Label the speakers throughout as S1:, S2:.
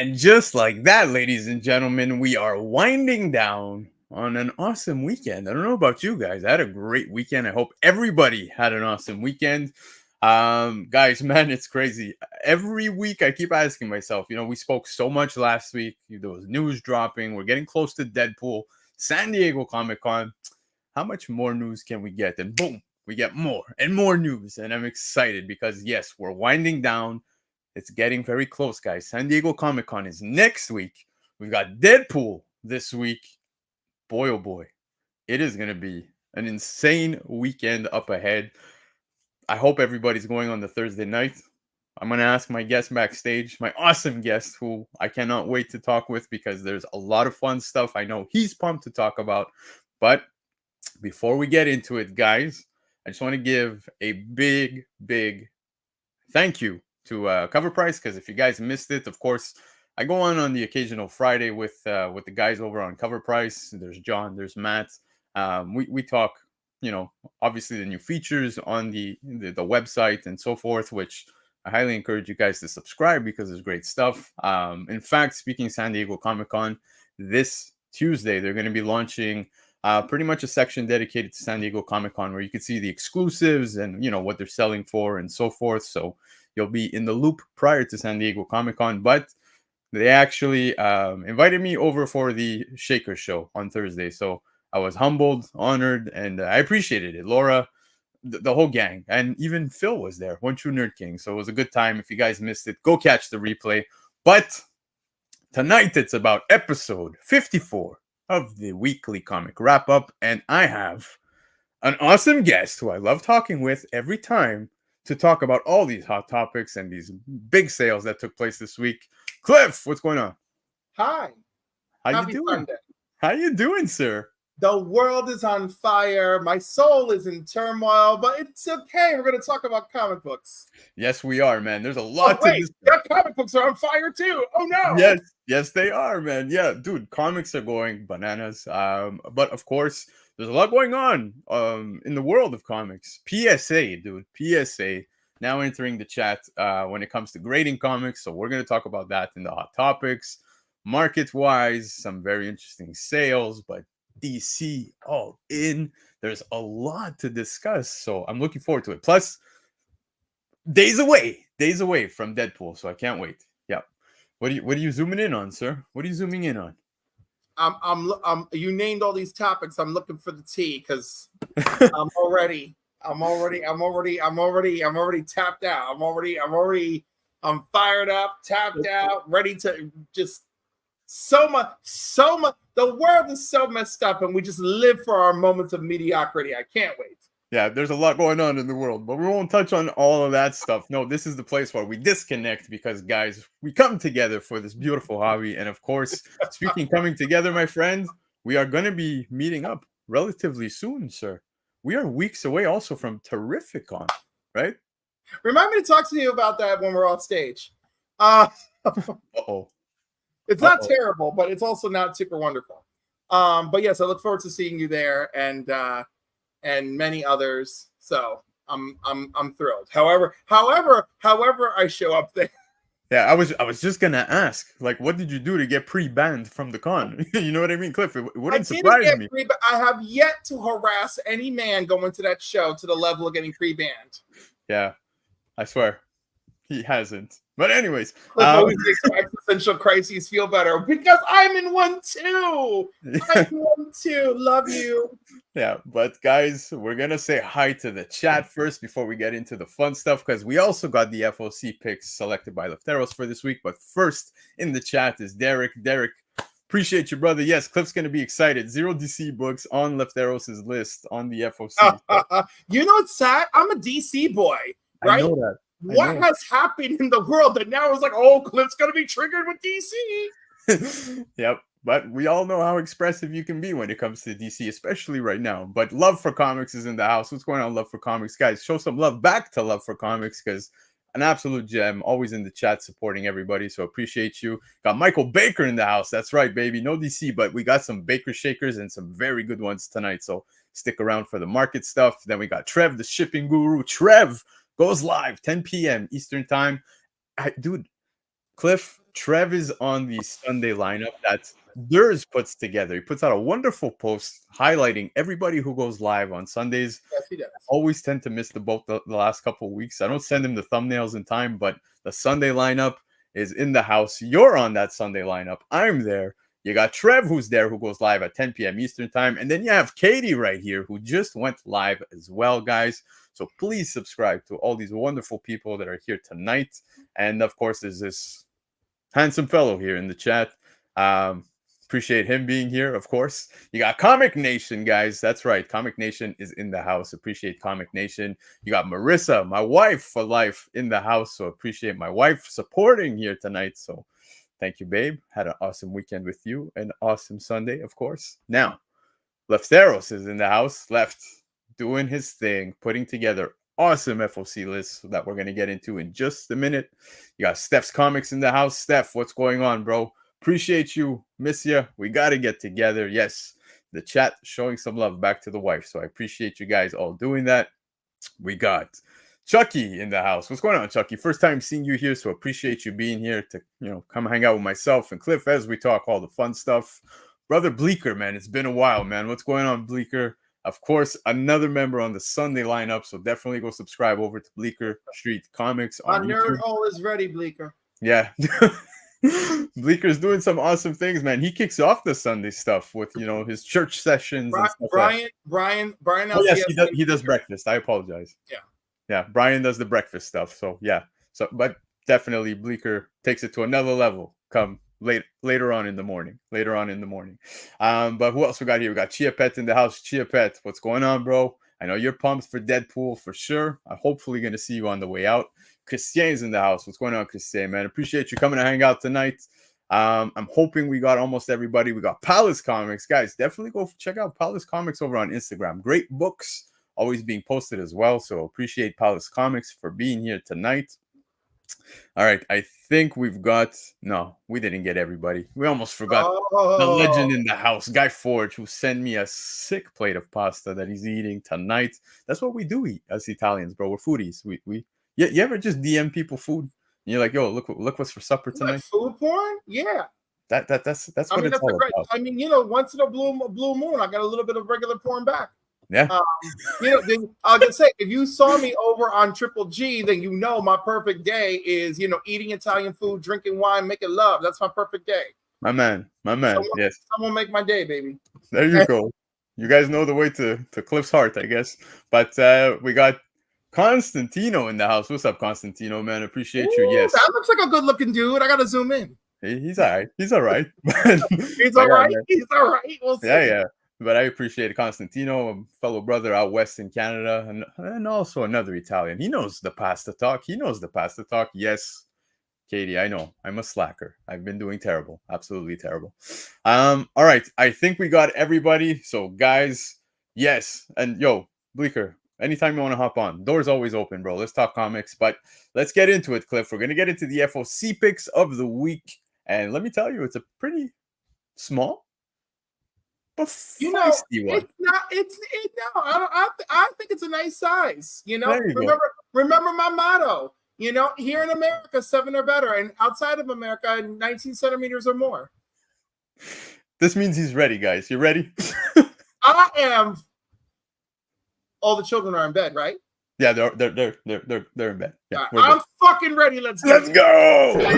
S1: And just like that, ladies and gentlemen, we are winding down on an awesome weekend. I don't know about you guys. I had a great weekend. I hope everybody had an awesome weekend. Guys, man, it's crazy. Every week I keep asking myself, we spoke so much last week. There was news dropping. We're getting close to Deadpool, San Diego Comic-Con. How much more news can we get? And boom, we get more and more news. And I'm excited because, yes, we're winding down. It's getting very close, guys. San Diego Comic-Con is next week. We've got Deadpool this week. Boy, oh boy. It is going to be an insane weekend up ahead. I hope everybody's going on the Thursday night. I'm going to ask my guest backstage, my awesome guest, who I cannot wait to talk with because there's a lot of fun stuff I know he's pumped to talk about. But before we get into it, guys, I just want to give a big thank you to Covrprice, because if you guys missed it, of course, I go on the occasional Friday with the guys over on Covrprice. There's John, there's Matt. We talk, obviously the new features on the website and so forth, which I highly encourage you guys to subscribe because there's great stuff. In fact, speaking San Diego Comic-Con, this Tuesday, they're going to be launching pretty much a section dedicated to San Diego Comic-Con where you can see the exclusives and, what they're selling for and so forth. So you'll be in the loop prior to San Diego Comic-Con. But they actually invited me over for the Shaker show on Thursday. So I was humbled, honored, and I appreciated it. Laura, the whole gang, and even Phil was there, One True Nerd King. So it was a good time. If you guys missed it, go catch the replay. But tonight it's about episode 54 of the weekly comic wrap up, and I have an awesome guest who I love talking with every time to talk about all these hot topics and these big sales that took place this week. Cliff, what's going on?
S2: Hi.
S1: How you doing? Sunday. How you doing, sir?
S2: The world is on fire. My soul is in turmoil, but it's okay. We're going to talk about comic books.
S1: Yes, we are, man. There's a lot
S2: to discuss. Your comic books are on fire too. Oh
S1: no. Yes, they are, man. Yeah, dude, comics are going bananas. But of course, there's a lot going on in the world of comics. PSA, dude. PSA now entering the chat when it comes to grading comics. So we're going to talk about that in the hot topics. Market-wise, some very interesting sales, but DC all in. There's a lot to discuss. So I'm looking forward to it. Plus, days away from Deadpool. So I can't wait. Yeah. What are you zooming in on, sir? What are you zooming in on?
S2: You named all these topics. I'm looking for the tea because I'm already tapped out. I'm fired up, tapped out, ready to just so much. The world is so messed up, and we just live for our moments of mediocrity. I can't wait.
S1: Yeah, there's a lot going on in the world, but we won't touch on all of that stuff. No, this is the place where we disconnect because, guys, we come together for this beautiful hobby. And, of course, speaking coming together, my friend, we are going to be meeting up relatively soon, sir. We are weeks away also from Terrificon, right?
S2: Remind me to talk to you about that when we're off stage.
S1: Uh-oh.
S2: It's not terrible, but it's also not super wonderful. But yes, I look forward to seeing you there and many others. So I'm thrilled. However I show up there.
S1: Yeah, I was just gonna ask, like, what did you do to get pre-banned from the con? You know what I mean, Cliff? It wouldn't surprise me.
S2: I have yet to harass any man going to that show to the level of getting pre-banned.
S1: Yeah, I swear, he hasn't. But anyways,
S2: always makes my existential crises feel better because I'm in one too. I'm in one too. Love you.
S1: Yeah, but guys, we're gonna say hi to the chat first before we get into the fun stuff because we also got the FOC picks selected by Lefteros for this week. But first in the chat is Derek. Derek, appreciate you, brother. Yes, Cliff's gonna be excited. 0 DC books on Lefteros' list on the FOC.
S2: You know what's sad? I'm a DC boy, right?
S1: I know that.
S2: What has happened in the world that now is like, oh, Cliff's going to be triggered with DC?
S1: Yep. But we all know how expressive you can be when it comes to DC, especially right now. But Love for Comics is in the house. What's going on, Love for Comics? Guys, show some love back to Love for Comics because an absolute gem, always in the chat supporting everybody. So appreciate you. Got Michael Baker in the house. That's right, baby. No DC, but we got some Baker Shakers and some very good ones tonight. So stick around for the market stuff. Then we got Trev, the shipping guru. Trev goes live 10 p.m. Eastern time. Dude, Cliff, Trev is on the Sunday lineup that Durs puts together. He puts out a wonderful post highlighting everybody who goes live on Sundays.
S2: Yes, he does.
S1: Always tend to miss the boat the last couple of weeks. I don't send him the thumbnails in time, but the Sunday lineup is in the house. You're on that Sunday lineup. I'm there. You got Trev who's there, who goes live at 10 p.m. Eastern time. And then you have Katie right here, who just went live as well, guys. So please subscribe to all these wonderful people that are here tonight. And of course, there's this handsome fellow here in the chat. Appreciate him being here, of course. You got Comic Nation, guys. That's right. Comic Nation is in the house. Appreciate Comic Nation. You got Marissa, my wife for life, in the house. So appreciate my wife supporting here tonight. So thank you, babe. Had an awesome weekend with you. An awesome Sunday, of course. Now, Lefteros is in the house. Left doing his thing, putting together awesome FOC lists that we're going to get into in just a minute. You got Steph's Comics in the house. Steph, what's going on, bro? Appreciate you. Miss you. We got to get together. Yes, the chat showing some love back to the wife. So I appreciate you guys all doing that. We got Chucky in the house. What's going on, Chucky? First time seeing you here, so appreciate you being here to, come hang out with myself and Cliff as we talk all the fun stuff. Brother Bleeker, man, it's been a while, man. What's going on, Bleeker? Of course, another member on the Sunday lineup, so definitely go subscribe over to Bleeker Street Comics on
S2: My
S1: YouTube.
S2: nerd hole is ready, Bleeker.
S1: Yeah. Bleeker's doing some awesome things, man. He kicks off the Sunday stuff with, his church sessions. And stuff
S2: Brian.
S1: Oh, yes, he does breakfast. I apologize. Yeah. Brian does the breakfast stuff. So, yeah. But definitely Bleeker takes it to another level come later on in the morning. But who else we got here? We got Chia Pet in the house. Chia Pet, what's going on, bro? I know you're pumped for Deadpool for sure. I'm hopefully going to see you on the way out. Christian's in the house. What's going on, Christian, man? Appreciate you coming to hang out tonight. I'm hoping we got almost everybody. We got Palace Comics. Guys, definitely go check out Palace Comics over on Instagram. Great books always being posted as well. So appreciate Palace Comics for being here tonight. All right, I think we've got... No, we didn't get everybody. We almost forgot the legend in the house, Guy Forge, who sent me a sick plate of pasta that he's eating tonight. That's what we do eat as Italians, bro. We're foodies. You ever just DM people food? And you're like, yo, look what's for supper tonight.
S2: Like food porn? Yeah.
S1: That's what it's all about.
S2: I mean, once in a blue moon, I got a little bit of regular porn back.
S1: Yeah.
S2: Then I'll just say, if you saw me over on Triple G, then my perfect day is, eating Italian food, drinking wine, making love. That's my perfect day. My man. Yes. Someone make my day, baby.
S1: There you go. You guys know the way to Cliff's heart, I guess. But we got Constantino in the house. What's up, Constantino, man? Appreciate you. Yes.
S2: That looks like a good looking dude. I got to zoom in.
S1: He's all right. He's all right.
S2: He's all right. He's all right. We'll see.
S1: Yeah. But I appreciate Constantino, a fellow brother out west in Canada, and also another Italian. He knows the pasta talk. Yes, Katie, I know. I'm a slacker. I've been doing terrible. Absolutely terrible. All right. I think we got everybody. So, guys, yes. And, yo, Bleeker, anytime you want to hop on, door's always open, bro. Let's talk comics. But let's get into it, Cliff. We're going to get into the FOC picks of the week. And let me tell you, it's a pretty small, but feisty one.
S2: I think it's a nice size. Remember my motto. Here in America, 7 or better, and outside of America, 19 centimeters or more.
S1: This means he's ready, guys. You ready?
S2: I am. All the children are in bed, right?
S1: Yeah, they're in bed. Yeah,
S2: I'm fucking ready. Let's
S1: go.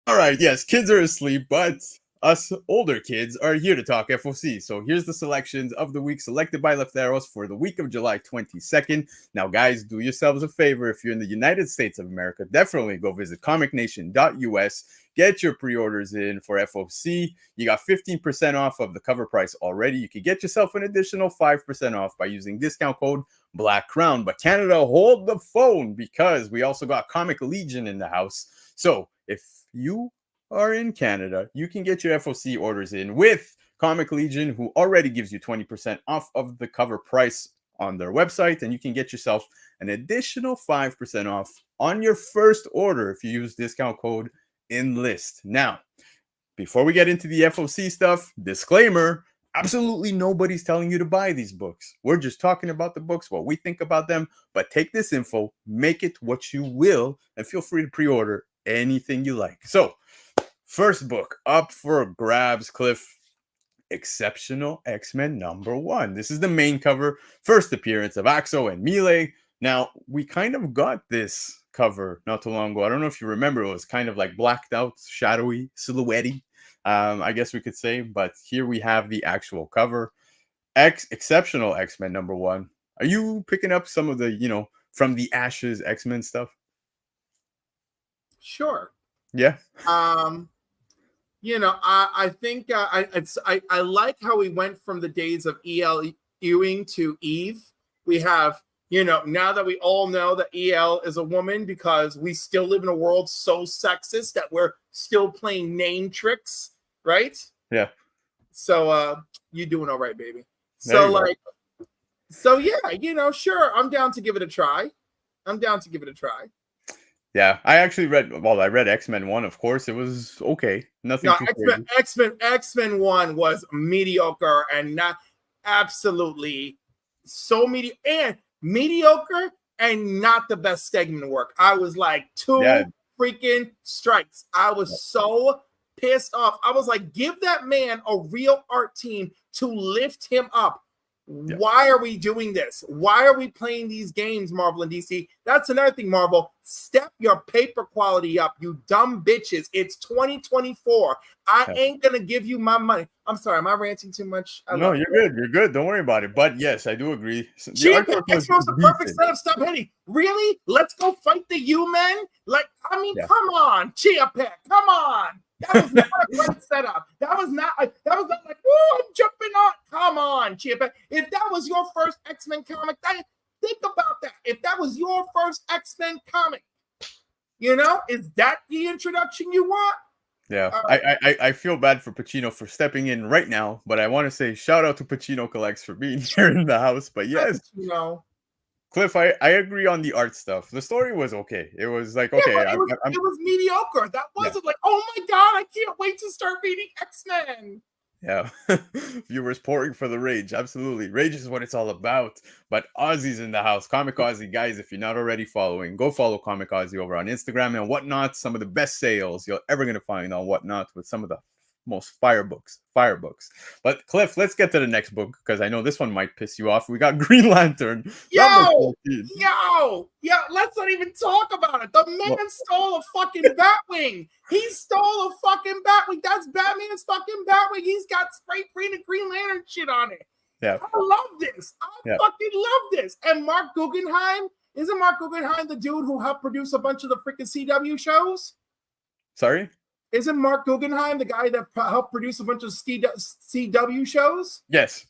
S1: All right, yes, kids are asleep, but us older kids are here to talk FOC. So here's the selections of the week selected by Lefteros for the week of July 22nd. Now, guys, do yourselves a favor. If you're in the United States of America, definitely go visit comicnation.us. Get your pre-orders in for FOC. You got 15% off of the cover price already. You can get yourself an additional 5% off by using discount code Black Crown. But Canada, hold the phone, because we also got Comic Legion in the house. So if you are in Canada, you can get your FOC orders in with Comic Legion, who already gives you 20% off of the cover price on their website, and you can get yourself an additional 5% off on your first order if you use discount code ENLIST. Now, before we get into the FOC stuff, disclaimer, Absolutely nobody's telling you to buy these books. We're just talking about the books, what we think about them. But take this info, make it what you will, and feel free to pre-order anything you like. So, first book up for grabs, Cliff. Exceptional X-Men #1. This is the main cover, first appearance of Axo and Melee. Now, we kind of got this cover not too long ago. I don't know if you remember, it was kind of like blacked out, shadowy, silhouette-y, I guess we could say. But here we have the actual cover. Exceptional X-Men #1. Are you picking up some of the, from the Ashes X-Men stuff?
S2: Sure.
S1: Yeah.
S2: I think I like how we went from the days of E.L. Ewing to Eve. We have, now that we all know that E.L. is a woman, because we still live in a world so sexist that we're still playing name tricks, right?
S1: Yeah.
S2: So you doing all right, baby. So sure, I'm down to give it a try.
S1: Yeah, I actually read X-Men 1, of course. It was okay. Nothing too crazy.
S2: X-Men 1 was mediocre and not absolutely so mediocre and not the best segment work. I was like freaking strikes. I was so pissed off. I was like, give that man a real art team to lift him up. Yeah. Why are we doing this? Why are we playing these games, Marvel and DC? That's another thing, Marvel. Step your paper quality up, you dumb bitches. It's 2024. I ain't going to give you my money. I'm sorry, am I ranting too much?
S1: No, you're good. You're good. Don't worry about it. But yes, I do agree.
S2: The perfect setup. Stop hitting. Really? Let's go fight the U-Men? Come on, Chia Pet. Come on. That was not a great setup. That was not like, oh, I'm jumping on. Come on, Chip. If that was your first X-Men comic, think about that. If that was your first X-Men comic, is that the introduction you want?
S1: Yeah, I feel bad for Pacino for stepping in right now, but I want to say shout out to Pacino Collects for being here in the house. But yes, Cliff, I agree on the art stuff. The story was okay. It was like, okay.
S2: It was mediocre. That wasn't like, oh my God, I can't wait to start reading X-Men.
S1: Yeah. Viewers pouring for the rage. Absolutely. Rage is what it's all about. But Ozzy's in the house. Comic Ozzy, guys, if you're not already following, go follow Comic Ozzy over on Instagram and Whatnot. Some of the best sales you're ever going to find on Whatnot with some of the most fire books. But Cliff, let's get to the next book, because I know this one might piss you off. We got Green Lantern.
S2: Let's not even talk about it. The man stole a fucking Batwing. He stole a fucking Batwing. That's Batman's fucking Batwing. He's got spray painted Green Lantern shit on it.
S1: Yeah,
S2: I love this. Fucking love this. And Mark Guggenheim, isn't Mark Guggenheim the dude who helped produce a bunch of the freaking CW shows?
S1: Sorry?
S2: Isn't Mark Guggenheim the guy that helped produce a bunch of CW shows?
S1: Yes.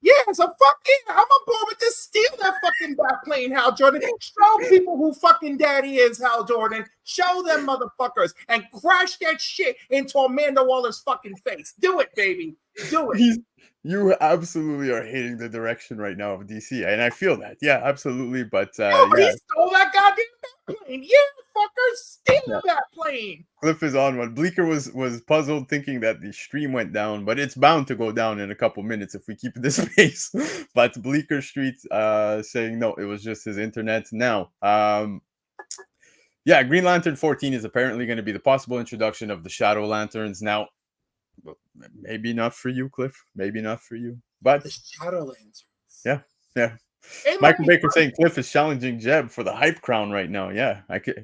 S2: Yeah, so fuck yeah, I'm on board with this. Steal that fucking Batplane, Hal Jordan. Show people who fucking daddy is, Hal Jordan. Show them motherfuckers and crash that shit into Amanda Waller's fucking face. Do it, baby. Do it.
S1: You absolutely are hating the direction right now of DC, and I feel that. Yeah, absolutely. But
S2: he stole that goddamn Batplane. Yeah, fuckers, steal that plane.
S1: Cliff is on one. Bleeker was puzzled, thinking that the stream went down, but it's bound to go down in a couple minutes if we keep this pace. But Bleeker Street saying no, it was just his internet. Now, Green Lantern 14 is apparently going to be the possible introduction of the Shadow Lanterns. Now, maybe not for you, Cliff. Maybe not for you. But
S2: the Shadow Lanterns.
S1: Yeah. Michael Baker saying Cliff is challenging Jeb for the hype crown right now. Yeah,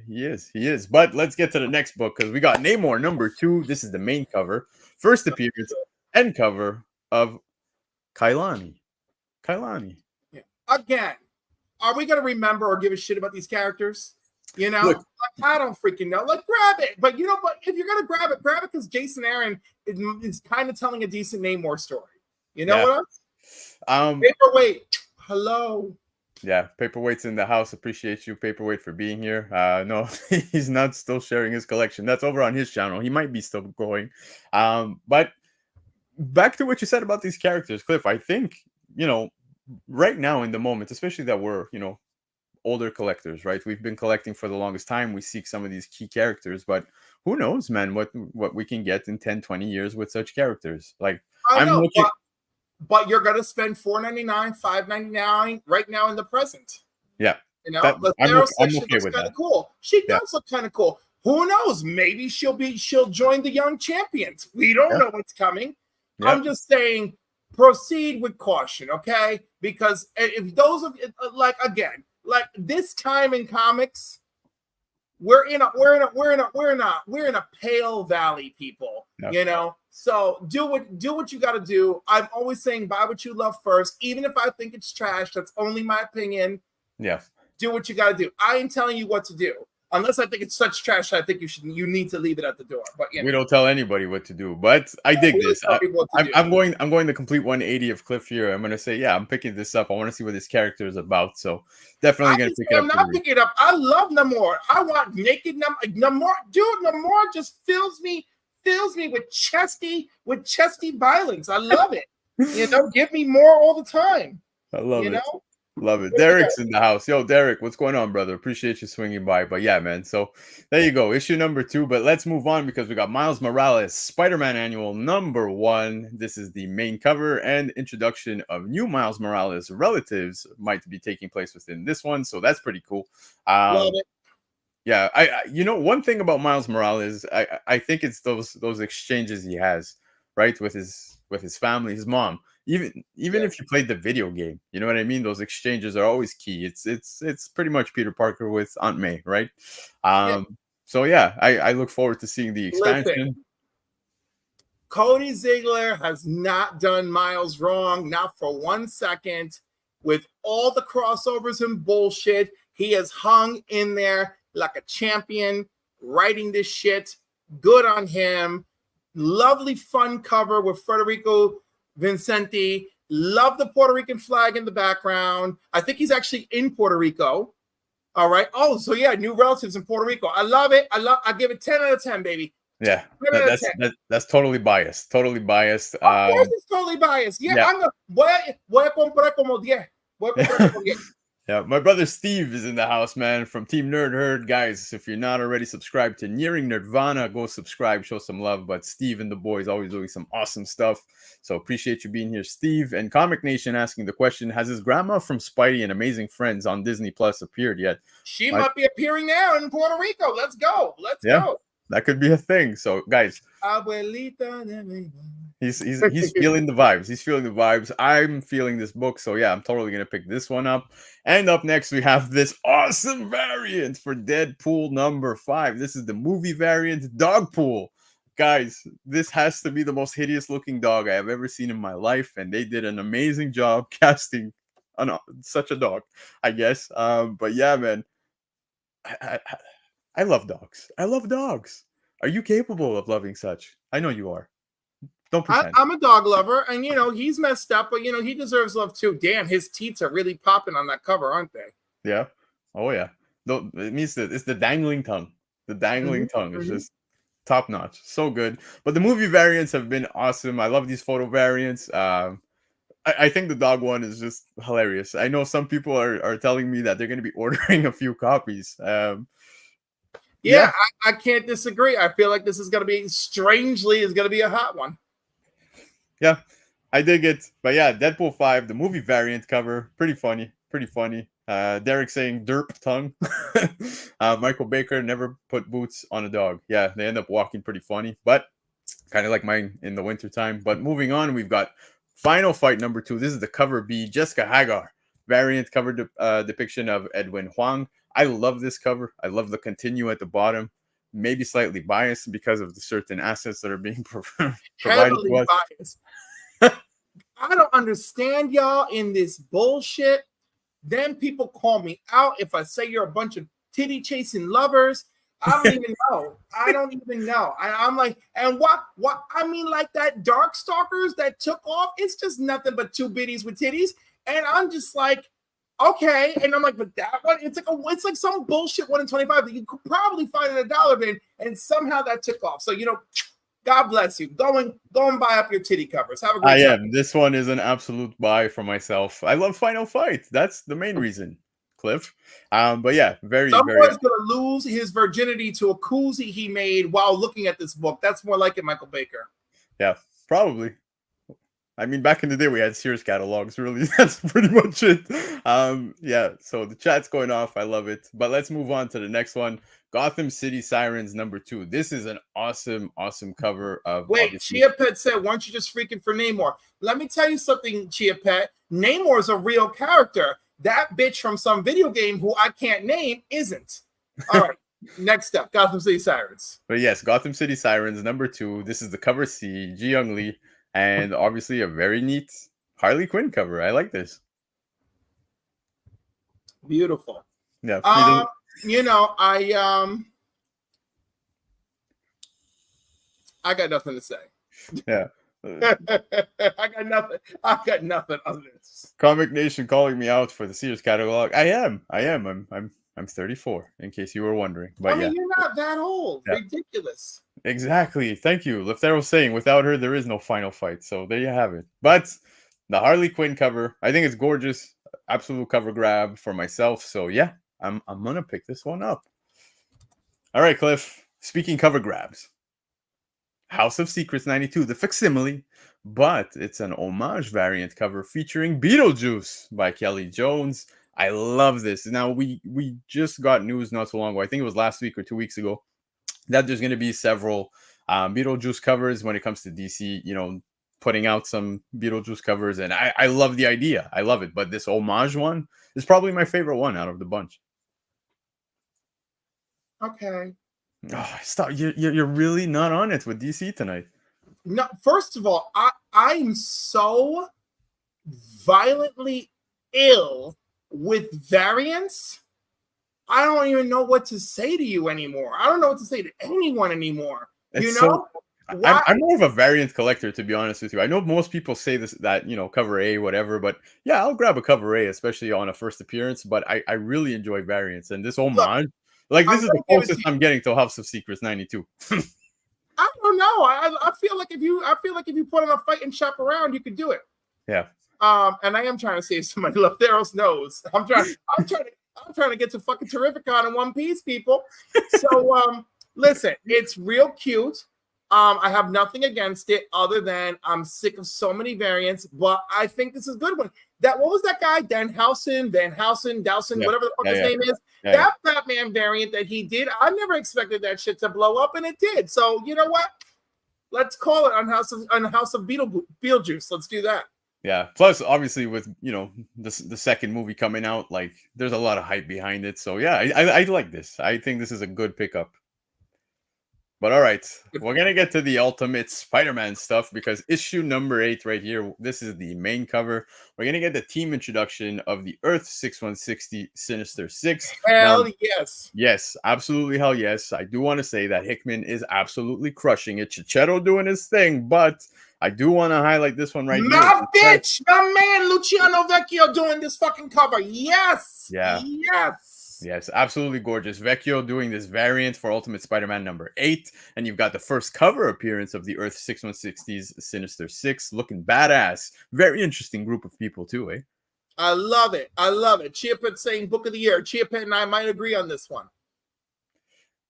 S1: he is. But let's get to the next book, because we got Namor #2. This is the main cover. First appearance and cover of Kailani.
S2: Yeah. Again, are we going to remember or give a shit about these characters? Look, I don't freaking know. Grab it. But if you're going to grab it because Jason Aaron is kind of telling a decent Namor story. You know what else? Paperweight. Hello.
S1: Yeah, Paperweight's in the house. Appreciate you, Paperweight, for being here. No, he's not still sharing his collection. That's over on his channel. He might be still going. But back to what you said about these characters, Cliff, I think, right now in the moment, especially that we're, older collectors, right? We've been collecting for the longest time. We seek some of these key characters, but who knows, man, what we can get in 10, 20 years with such characters. I'm looking.
S2: but you're gonna spend $4.99, $5.99 right now in the present.
S1: Yeah.
S2: You know,
S1: I'm okay
S2: looks
S1: with
S2: kind
S1: that.
S2: of cool. She does look kind of cool. Who knows? Maybe she'll join the young champions. We don't know what's coming. I'm just saying, proceed with caution, okay? Because if those of like this time in comics, we're in a pale valley, people.
S1: Yep.
S2: You know, so do what you got to do. I'm always saying buy what you love first, even if I think it's trash. That's only my opinion.
S1: Yeah.
S2: Do what you got to do. I ain't telling you what to do. Unless I think it's such trash, I think you need to leave it at the door. But
S1: we don't tell anybody what to do. But I dig this. I'm going the complete 180 of Cliff here. I'm gonna say, yeah, I'm picking this up. I want to see what this character is about. So definitely gonna pick it up.
S2: I'm not picking it up. I love Namor. I want naked Namor. Dude, Namor just fills me with chesty violence. I love it. You know, give me more all the time.
S1: I love it. Love it. Derek's in the house. Yo, Derek, what's going on, brother? Appreciate you swinging by. But yeah, man. So there you go. Issue number 2. But let's move on because we got Miles Morales, Spider-Man Annual number 1. This is the main cover and introduction of new Miles Morales relatives might be taking place within this one. So that's pretty cool.
S2: Love it.
S1: Yeah, I you know, one thing about Miles Morales, I think it's those exchanges he has, right, with his family, his mom. Even if you played the video game, you know what I mean? Those exchanges are always key. It's pretty much Peter Parker with Aunt May, right? So yeah, I look forward to seeing the expansion.
S2: Listen, Cody Ziegler has not done Miles wrong, not for 1 second. With all the crossovers and bullshit, he has hung in there like a champion, writing this shit. Good on him. Lovely, fun cover with Federico Vincenti. Love the Puerto Rican flag in the background. I think he's actually in Puerto Rico. All right. Oh, so yeah, new relatives in Puerto Rico. I love it. I give it 10 out of 10, baby.
S1: Yeah, that's totally biased. Totally biased.
S2: Of course, it's totally biased. Yeah. I'm gonna voy a comprar como 10. Voy a comprar como 10.
S1: Yeah, my brother Steve is in the house, man, from Team Nerd Herd. Guys, if you're not already subscribed to Nearing Nerdvana, go subscribe, show some love. But Steve and the boys always doing some awesome stuff. So appreciate you being here, Steve. And Comic Nation asking the question, has his grandma from Spidey and Amazing Friends on Disney Plus appeared yet?
S2: She might be appearing now in Puerto Rico. Let's go. Let's go.
S1: That could be a thing. So, guys,
S2: Abuelita de mi.
S1: He's feeling the vibes. He's feeling the vibes. I'm feeling this book. So yeah, I'm totally gonna pick this one up. And up next, we have this awesome variant for Deadpool number 5. This is the movie variant, Dogpool. Guys, this has to be the most hideous looking dog I have ever seen in my life, and they did an amazing job casting such a dog, I guess. But yeah, man, I love dogs. I love dogs. Are you capable of loving such? I know you are. Don't pretend.
S2: I'm a dog lover, and he's messed up, but he deserves love too. Damn, his teats are really popping on that cover, aren't they?
S1: Yeah. Oh yeah. It means that it's the dangling tongue. The dangling tongue is just top notch. So good. But the movie variants have been awesome. I love these photo variants. I think the dog one is just hilarious. I know some people are telling me that they're going to be ordering a few copies.
S2: Yeah, I can't disagree. I feel like this is going to be a hot one.
S1: Yeah, I dig it. But yeah, Deadpool 5, the movie variant cover, pretty funny. Derek saying derp tongue. Michael Baker never put boots on a dog. Yeah, they end up walking pretty funny, but kind of like mine in the wintertime. But moving on, we've got Final Fight number 2. This is the cover B, Jessica Hagar variant cover depiction of Edwin Huang. I love this cover. I love the continue at the bottom. Maybe slightly biased because of the certain assets that are being provided to us.
S2: Biased. I don't understand y'all in this bullshit. Then people call me out if I say you're a bunch of titty chasing lovers. I don't even know. I'm like, and what? I mean, like that Darkstalkers that took off. It's just nothing but two biddies with titties, and I'm just like, okay. And I'm like, but that one, it's like some bullshit 1 in 25 that you could probably find in a dollar bin, and somehow that took off. So God bless you. Go and buy up your titty covers. Have a great time.
S1: This one is an absolute buy for myself. I love Final Fight. That's the main reason, Cliff. But yeah,
S2: Someone's gonna lose his virginity to a koozie he made while looking at this book. That's more like it, Michael Baker.
S1: Yeah, probably. I mean, back in the day, we had Sears catalogs. Really, that's pretty much it. Yeah. So the chat's going off. I love it. But let's move on to the next one. Gotham City Sirens #2. This is an awesome, awesome cover of
S2: Wait,
S1: obviously.
S2: Chia Pet said, "Why don't you just freaking for Namor?" Let me tell you something, Chia Pet. Namor is a real character. That bitch from some video game who I can't name isn't. All right. Next up, Gotham City Sirens.
S1: But yes, Gotham City Sirens #2. This is the cover C, Ji Young Lee, and obviously a very neat Harley Quinn cover. I like this.
S2: Beautiful.
S1: Yeah.
S2: You know, I got nothing to say.
S1: Yeah.
S2: I got nothing on this.
S1: Comic Nation calling me out for the Sears catalog. I am. I'm 34, in case you were wondering. But
S2: I mean, you're not that old. Yeah. Ridiculous.
S1: Exactly. Thank you. Leftero was saying, without her, there is no final fight. So there you have it. But the Harley Quinn cover, I think it's gorgeous. Absolute cover grab for myself. So yeah, I'm gonna pick this one up. All right, Cliff. Speaking cover grabs. House of Secrets '92, the facsimile, but it's an homage variant cover featuring Beetlejuice by Kelly Jones. I love this. Now, we just got news not so long ago. I think it was last week or 2 weeks ago that there's going to be several Beetlejuice covers when it comes to DC, you know, putting out some Beetlejuice covers. And I love the idea. I love it. But this homage one is probably my favorite one out of the bunch.
S2: Okay.
S1: Oh, stop. You're really not on it with DC tonight.
S2: No, first of all, I'm so violently ill with variants. I don't even know what to say to you anymore. I don't know what to say to anyone anymore. You know?
S1: I'm more of a variant collector, to be honest with you. I know most people say this, that, you know, cover A, whatever, but yeah, I'll grab a cover A, especially on a first appearance. But I really enjoy variants, and this homage, like this is the closest I'm getting to House of Secrets '92.
S2: I don't know. I feel like if you put on a fight and shop around, you could do it.
S1: Yeah.
S2: And I am trying to save somebody Leftero's nose. I'm trying to get to fucking Terrificon in one piece, people. So listen, it's real cute. I have nothing against it other than I'm sick of so many variants, but I think this is a good one. What was that guy? Van Housen, whatever the fuck his name is. That Batman variant that he did, I never expected that shit to blow up, and it did. So you know what? Let's call it on House of Beetlejuice. Let's do that.
S1: Yeah. Plus, obviously, with, you know, the second movie coming out, like there's a lot of hype behind it. So yeah, I like this. I think this is a good pickup. But all right, we're going to get to the Ultimate Spider-Man stuff because issue #8 right here, this is the main cover. We're going to get the team introduction of the Earth 6160 Sinister Six.
S2: Hell yes.
S1: Yes, absolutely hell yes. I do want to say that Hickman is absolutely crushing it. Chichetto doing his thing, but I do want to highlight this one right here.
S2: My bitch, my man Luciano Vecchio doing this fucking cover. Yes.
S1: Yeah. Yes, absolutely gorgeous. Vecchio doing this variant for Ultimate Spider-Man #8. And you've got the first cover appearance of the Earth 6160's Sinister Six. Looking badass. Very interesting group of people too, eh?
S2: I love it. Chia Pet saying Book of the Year. Chia Pet and I might agree on this one.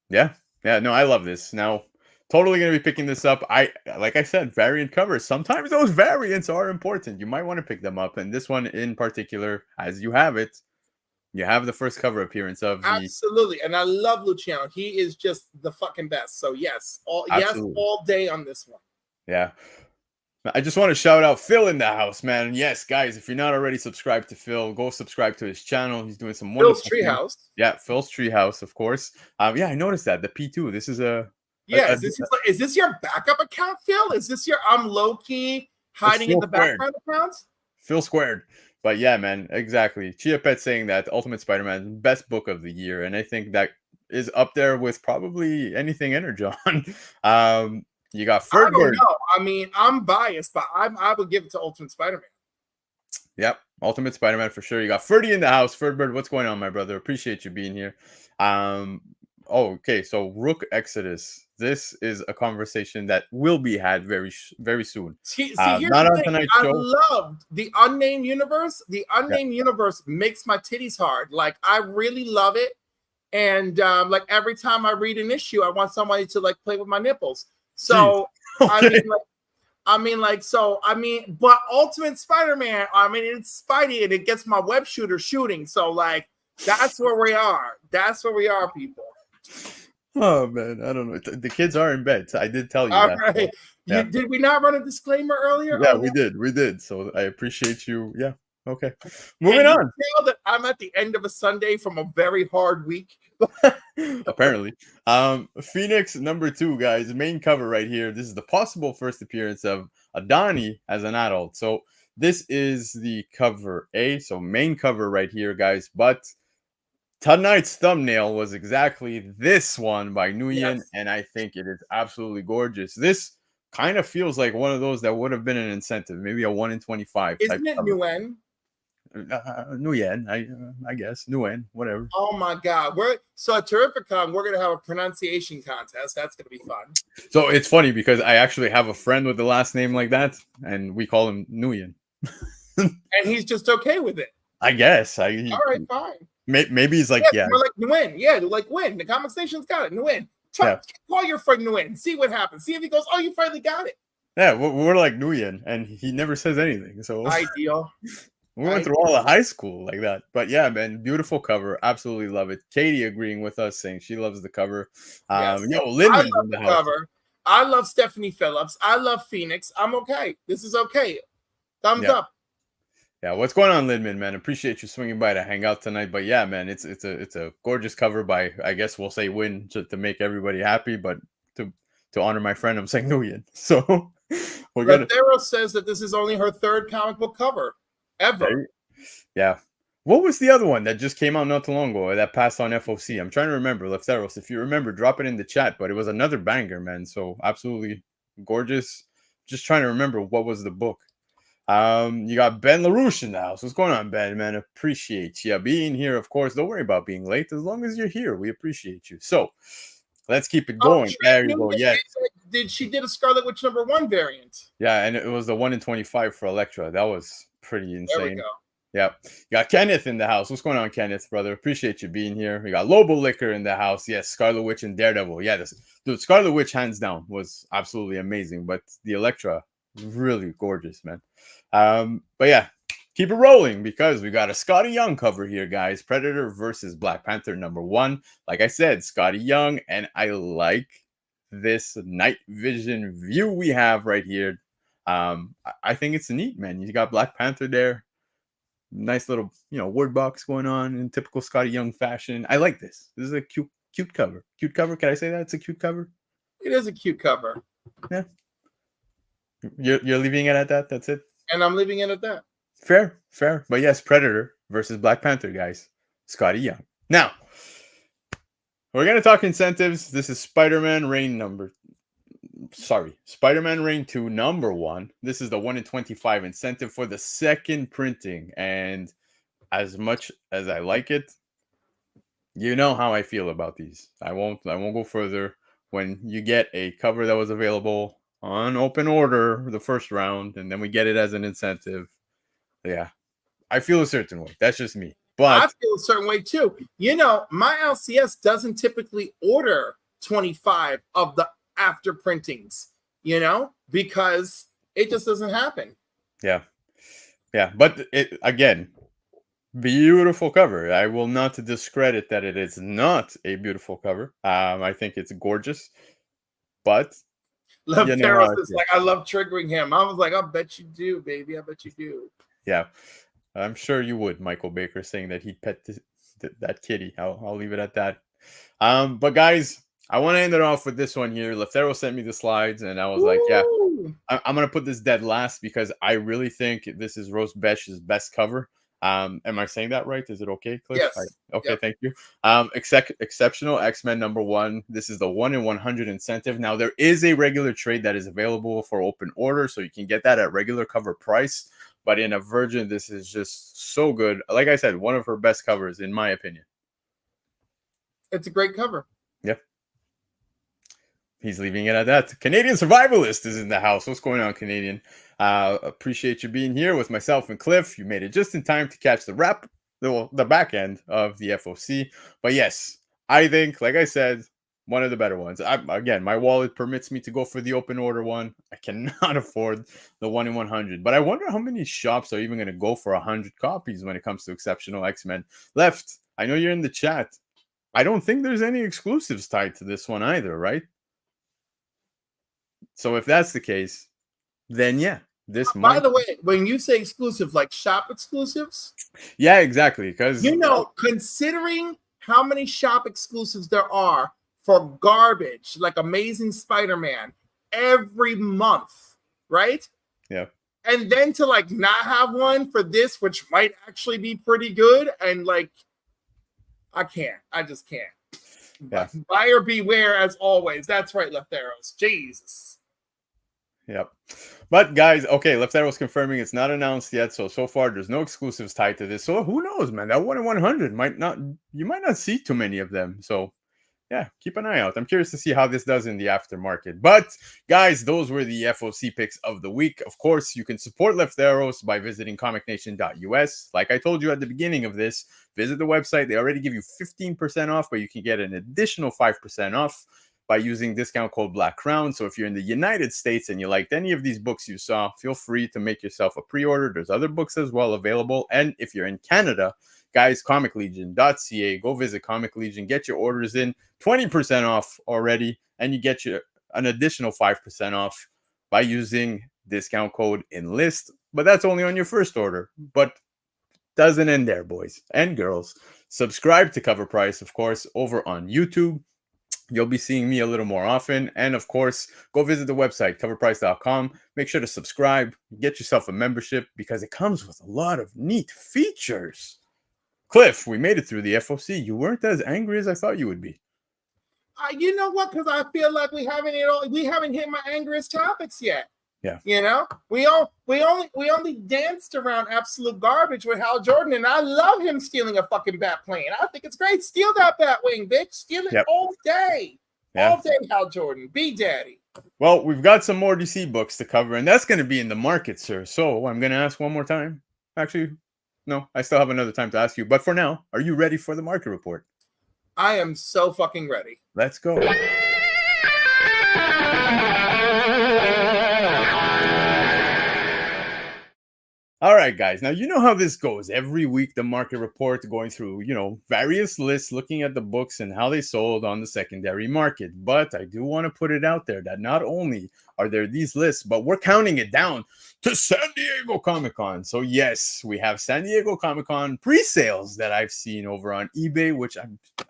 S1: Yeah. No, I love this. Now, totally going to be picking this up. Like I said, variant covers. Sometimes those variants are important. You might want to pick them up. And this one in particular, as you have it, you have the first cover appearance of
S2: Absolutely. And I love Luciano. He is just the fucking best. So yes, all day on this one.
S1: Yeah. I just want to shout out Phil in the house, man. And yes, guys, if you're not already subscribed to Phil, go subscribe to his channel. He's doing some wonderful
S2: Phil's Treehouse.
S1: Yeah, Phil's Treehouse, of course. Yeah, I noticed that. The P2. This is
S2: is this your backup account, Phil? Is this your I'm low-key hiding in the background account?
S1: Phil squared. But yeah, man, exactly. Chia Pet saying that Ultimate Spider-Man, best book of the year. And I think that is up there with probably anything Energon. You got Ferdbird.
S2: I don't know. I mean, I'm biased, but I would give it to Ultimate Spider-Man.
S1: Yep, Ultimate Spider-Man for sure. You got Ferdy in the house. Ferdbird, what's going on, my brother? Appreciate you being here. Okay, so Rook Exodus. This is a conversation that will be had very soon.
S2: Here's
S1: not on tonight's show.
S2: I loved the Unnamed Universe. The Unnamed Universe makes my titties hard. Like, I really love it. And like every time I read an issue, I want somebody to like play with my nipples. So okay. I mean, like, I mean, like, so, I mean, but Ultimate Spider-Man, I mean, it's Spidey and it gets my web shooter shooting. So, like, that's where we are. That's where we are, people.
S1: Oh, man. I don't know. The kids are in bed. So I did tell you
S2: All
S1: that.
S2: right.
S1: Yeah.
S2: Did we not run a disclaimer earlier?
S1: Yeah,
S2: Oh,
S1: we did. We did. So I appreciate you. Yeah. Okay.
S2: Can
S1: Moving
S2: you
S1: on.
S2: tell that I'm at the end of a Sunday from a very hard week?
S1: Apparently. Phoenix #2, guys. Main cover right here. This is the possible first appearance of Adani as an adult. So this is the cover A. So main cover right here, guys. But tonight's thumbnail was exactly this one by Nguyen,
S2: Yes.
S1: and I think it is absolutely gorgeous. This kind of feels like one of those that would have been an incentive, maybe a 1 in 25 type
S2: Isn't it
S1: cover.
S2: Nguyen?
S1: Nguyen, I guess. Nguyen, whatever.
S2: Oh my God. So at Terrificon, we're gonna have a pronunciation contest. That's gonna be fun.
S1: So it's funny because I actually have a friend with the last name like that, and we call him Nguyen.
S2: And he's just okay with it.
S1: I guess.
S2: All right, fine.
S1: Maybe he's like, yeah.
S2: We're like Nguyen. Yeah, they're like Nguyen. The comment station's got it. Nguyen. Call your friend Nguyen. See what happens. See if he goes, oh, you finally got it.
S1: Yeah, we're like Nguyen, and he never says anything. So
S2: ideal.
S1: We went through all of high school like that. But yeah, man, beautiful cover. Absolutely love it. Katie agreeing with us, saying she loves the cover.
S2: Yes.
S1: Yo, Lindman's
S2: I love
S1: in the
S2: cover. I love Stephanie Phillips. I love Phoenix. I'm okay. This is okay. Thumbs up.
S1: Yeah, what's going on, Lindman, man? Appreciate you swinging by to hang out tonight. But yeah, man, it's a gorgeous cover by, I guess we'll say Win to make everybody happy, but to honor my friend, I'm saying Nguyen. So we're gonna.
S2: Thero says that this is only her third comic book cover ever.
S1: Yeah. What was the other one that just came out not too long ago that passed on FOC? I'm trying to remember. Lefteros, if you remember, drop it in the chat. But it was another banger, man. So absolutely gorgeous. Just trying to remember what was the book. You got Ben LaRouche in the house. What's going on, Ben? Man, appreciate you being here. Of course, don't worry about being late. As long as you're here, we appreciate you. So let's keep it going. There you go. Yes.
S2: She did a Scarlet Witch #1 variant.
S1: Yeah, and it was the 1 in 25 for Elektra. That was pretty insane.
S2: There we go.
S1: Yep. You got Kenneth in the house. What's going on, Kenneth, brother? Appreciate you being here. We got Lobo Liquor in the house. Yes, Scarlet Witch and Daredevil. Yeah, dude, Scarlet Witch, hands down, was absolutely amazing. But the Elektra, really gorgeous, man. But yeah, keep it rolling because we got a Scotty Young cover here, guys. Predator versus Black Panther #1. Like I said, Scotty Young, and I like this night vision view we have right here. I think it's neat, man. You got Black Panther there. Nice little, word box going on in typical Scotty Young fashion. I like this. This is a cute cover. Cute cover. Can I say that? It's a cute cover.
S2: It is a cute cover.
S1: Yeah. You're leaving it at that? That's it?
S2: And I'm leaving it at that.
S1: Fair. But yes, Predator versus Black Panther, guys. Scotty Young. Now, we're going to talk incentives. This is Spider-Man Reign 2 #1. This is the 1 in 25 incentive for the second printing. And as much as I like it, you know how I feel about these. I won't go further. When you get a cover that was available on open order the first round, and then we get it as an incentive, yeah, I feel a certain way. That's just me. But
S2: I feel a certain way too. My LCS doesn't typically order 25 of the after printings, because it just doesn't happen.
S1: Yeah. But it again, beautiful cover. I will not discredit that it is not a beautiful cover. I think it's gorgeous, but
S2: Lefteros is like, I love triggering him. I was like, I bet you do, baby. I bet you do.
S1: Yeah, I'm sure you would. Michael Baker saying that he'd pet that kitty. I'll leave it at that. But guys, I want to end it off with this one here. Leftero sent me the slides, and I was like, yeah, I'm going to put this dead last because I really think this is Rose Besh's best cover. Am I saying that right? Is it okay, Cliff?
S2: Yes.
S1: Okay,
S2: yep.
S1: Thank you. Exceptional X-Men #1. This is the 1 in 100 incentive. Now, there is a regular trade that is available for open order, so you can get that at regular cover price. But in a Virgin, this is just so good. Like I said, one of her best covers, in my opinion.
S2: It's a great cover.
S1: Yeah. He's leaving it at that. Canadian Survivalist is in the house. What's going on, Canadian? Appreciate you being here with myself and Cliff. You made it just in time to catch the back end of the FOC. But yes, I think, like I said, one of the better ones. Again, my wallet permits me to go for the open order one. I cannot afford the 1 in 100. But I wonder how many shops are even going to go for 100 copies when it comes to Exceptional X-Men. Left, I know you're in the chat. I don't think there's any exclusives tied to this one either, right? So if that's the case, then yeah, this
S2: By the way, when you say exclusive, like shop exclusives?
S1: Yeah, exactly. Because
S2: considering how many shop exclusives there are for garbage, like Amazing Spider-Man, every month, right?
S1: Yeah.
S2: And then to like not have one for this, which might actually be pretty good, and like I just can't.
S1: Yeah.
S2: Buyer beware as always. That's right, Left Arrows. Jesus.
S1: Yep. But guys, okay, Left Arrow's confirming it's not announced yet. So far there's no exclusives tied to this. So who knows, man? That 1 in 100 you might not see too many of them. So yeah, keep an eye out. I'm curious to see how this does in the aftermarket. But guys, those were the FOC picks of the week. Of course, you can support Left Arrows by visiting comicnation.us. Like I told you at the beginning of this, visit the website. They already give you 15% off, but you can get an additional 5% off by using discount code Black Crown. So if you're in the United States and you liked any of these books you saw, feel free to make yourself a pre-order. There's other books as well available. And if you're in Canada, guys, comiclegion.ca, go visit Comic Legion, get your orders in, 20% off already, and you get an additional 5% off by using discount code ENLIST. But that's only on your first order. But doesn't end there, boys and girls. Subscribe to Covrprice, of course, over on YouTube. You'll be seeing me a little more often. And of course, go visit the website, covrprice.com. Make sure to subscribe, get yourself a membership because it comes with a lot of neat features. Cliff, we made it through the FOC. You weren't as angry as I thought you would be.
S2: You know what? Because I feel like we haven't hit my angriest topics yet.
S1: Yeah.
S2: You know, we only danced around absolute garbage with Hal Jordan, and I love him stealing a fucking bat plane. I think it's great. Steal that bat wing, bitch. Steal it all day. Yeah. All day, Hal Jordan. Be daddy.
S1: Well, we've got some more DC books to cover, and that's going to be in the market, sir. So I'm going to ask one more time. Actually, no, I still have another time to ask you. But for now, are you ready for the market report?
S2: I am so fucking ready.
S1: Let's go. All right, guys. Now, you know how this goes. Every week, the market report going through, various lists, looking at the books and how they sold on the secondary market. But I do want to put it out there that not only are there these lists, but we're counting it down to San Diego Comic-Con. So, yes, we have San Diego Comic-Con pre-sales that I've seen over on eBay, which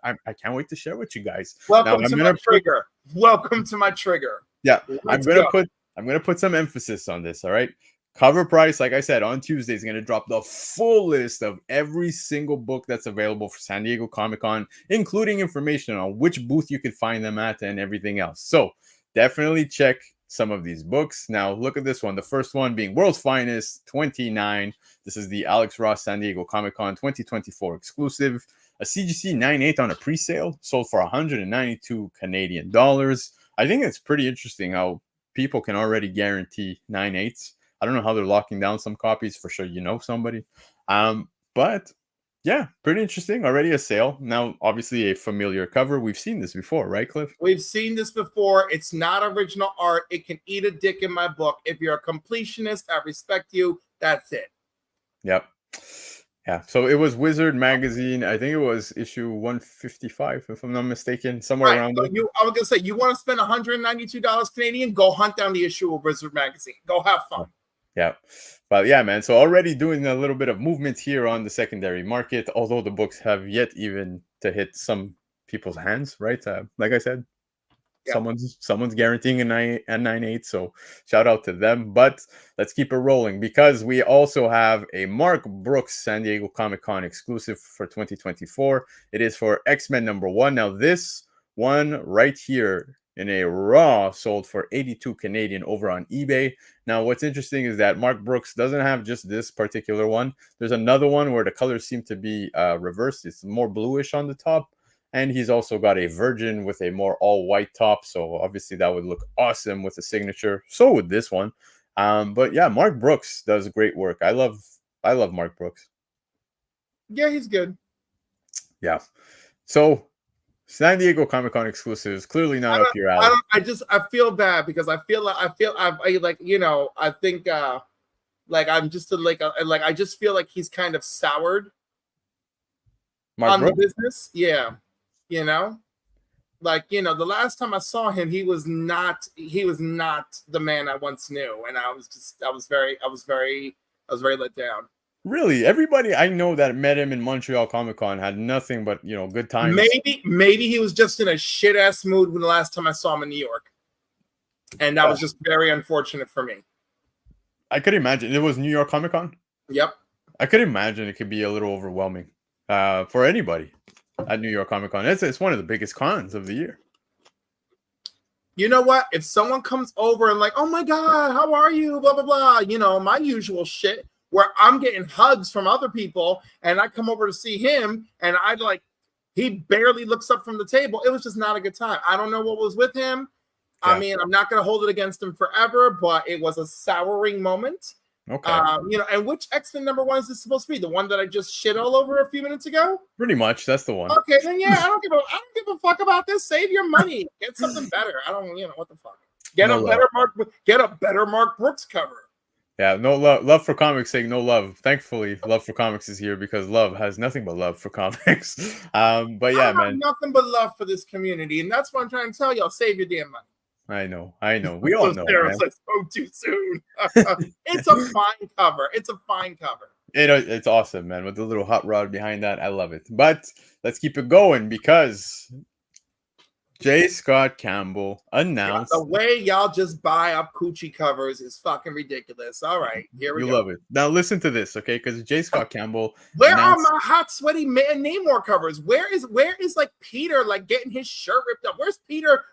S1: I can't wait to share with you guys.
S2: Welcome to my trigger. Welcome to my trigger.
S1: Yeah, I'm gonna put some emphasis on this. All right. Covrprice, like I said, on Tuesday is going to drop the full list of every single book that's available for San Diego Comic-Con, including information on which booth you could find them at and everything else. So definitely check some of these books. Now look at this one. The first one being World's Finest 29. This is the Alex Ross San Diego Comic-Con 2024 exclusive. A CGC 9/8 on a pre-sale, sold for 192 Canadian dollars. I think it's pretty interesting how people can already guarantee 9/8. I don't know how they're locking down some copies. For sure, somebody. But yeah, pretty interesting. Already a sale. Now, obviously, a familiar cover. We've seen this before, right, Cliff?
S2: We've seen this before. It's not original art. It can eat a dick in my book. If you're a completionist, I respect you. That's it.
S1: Yep. Yeah. So it was Wizard Magazine. I think it was issue 155, if I'm not mistaken, somewhere around there.
S2: I was going to say, you want to spend $192 Canadian? Go hunt down the issue of Wizard Magazine. Go have fun.
S1: Yeah, but yeah, man. So already doing a little bit of movement here on the secondary market, although the books have yet even to hit some people's hands, right? Like I said, someone's guaranteeing a 9/8. So shout out to them. But let's keep it rolling because we also have a Mark Brooks San Diego Comic-Con exclusive for 2024. It is for X-Men #1. Now this one right here in a raw sold for 82 Canadian over on eBay. Now, what's interesting is that Mark Brooks doesn't have just this particular one. There's another one where the colors seem to be reversed. It's more bluish on the top. And he's also got a Virgin with a more all-white top. So obviously that would look awesome with a signature. So would this one. But yeah, Mark Brooks does great work. I love Mark Brooks.
S2: Yeah, he's good.
S1: Yeah. So San Diego Comic-Con exclusives, clearly not up your alley.
S2: I feel bad because I feel like I think like I'm just like I just feel like he's kind of soured
S1: Mark
S2: on
S1: Brooks?
S2: the business. Yeah, like the last time I saw him, he was not the man I once knew, and I was very let down.
S1: Really, everybody I know that met him in Montreal Comic-Con had nothing but good times.
S2: Maybe he was just in a shit ass mood when the last time I saw him in New York, and that was just very unfortunate for me.
S1: I could imagine it was New York Comic-Con.
S2: Yep,
S1: I could imagine it could be a little overwhelming for anybody at New York Comic-Con. It's one of the biggest cons of the year.
S2: You know what? If someone comes over and like, oh my God, how are you? Blah, blah, blah. My usual shit where I'm getting hugs from other people and I come over to see him and he barely looks up from the table. It was just not a good time. I don't know what was with him. Yeah. I mean, I'm not going to hold it against him forever, but it was a souring moment.
S1: Okay.
S2: And which X-Men #1 is this supposed to be? The one that I just shit all over a few minutes ago?
S1: Pretty much, that's the one.
S2: Okay, then yeah, I don't give a fuck about this. Save your money. Get something better. I don't, what the fuck? Get a better Mark Brooks cover.
S1: Yeah, no love for comics sake, no love. Thankfully, Love for Comics is here because love has nothing but love for comics. But yeah, man,
S2: nothing but love for this community, and that's what I'm trying to tell y'all. Save your damn money.
S1: I know. We all know. Man.
S2: Said so too soon. It's a fine cover.
S1: It's awesome, man. With the little hot rod behind that, I love it. But let's keep it going because J. Scott Campbell announced
S2: the way y'all just buy up coochie covers is fucking ridiculous. All right, here we go.
S1: You love it. Now listen to this, okay? Because J. Scott Campbell.
S2: Where are my hot, sweaty Namor covers? Where is like Peter like getting his shirt ripped up? Where's Peter?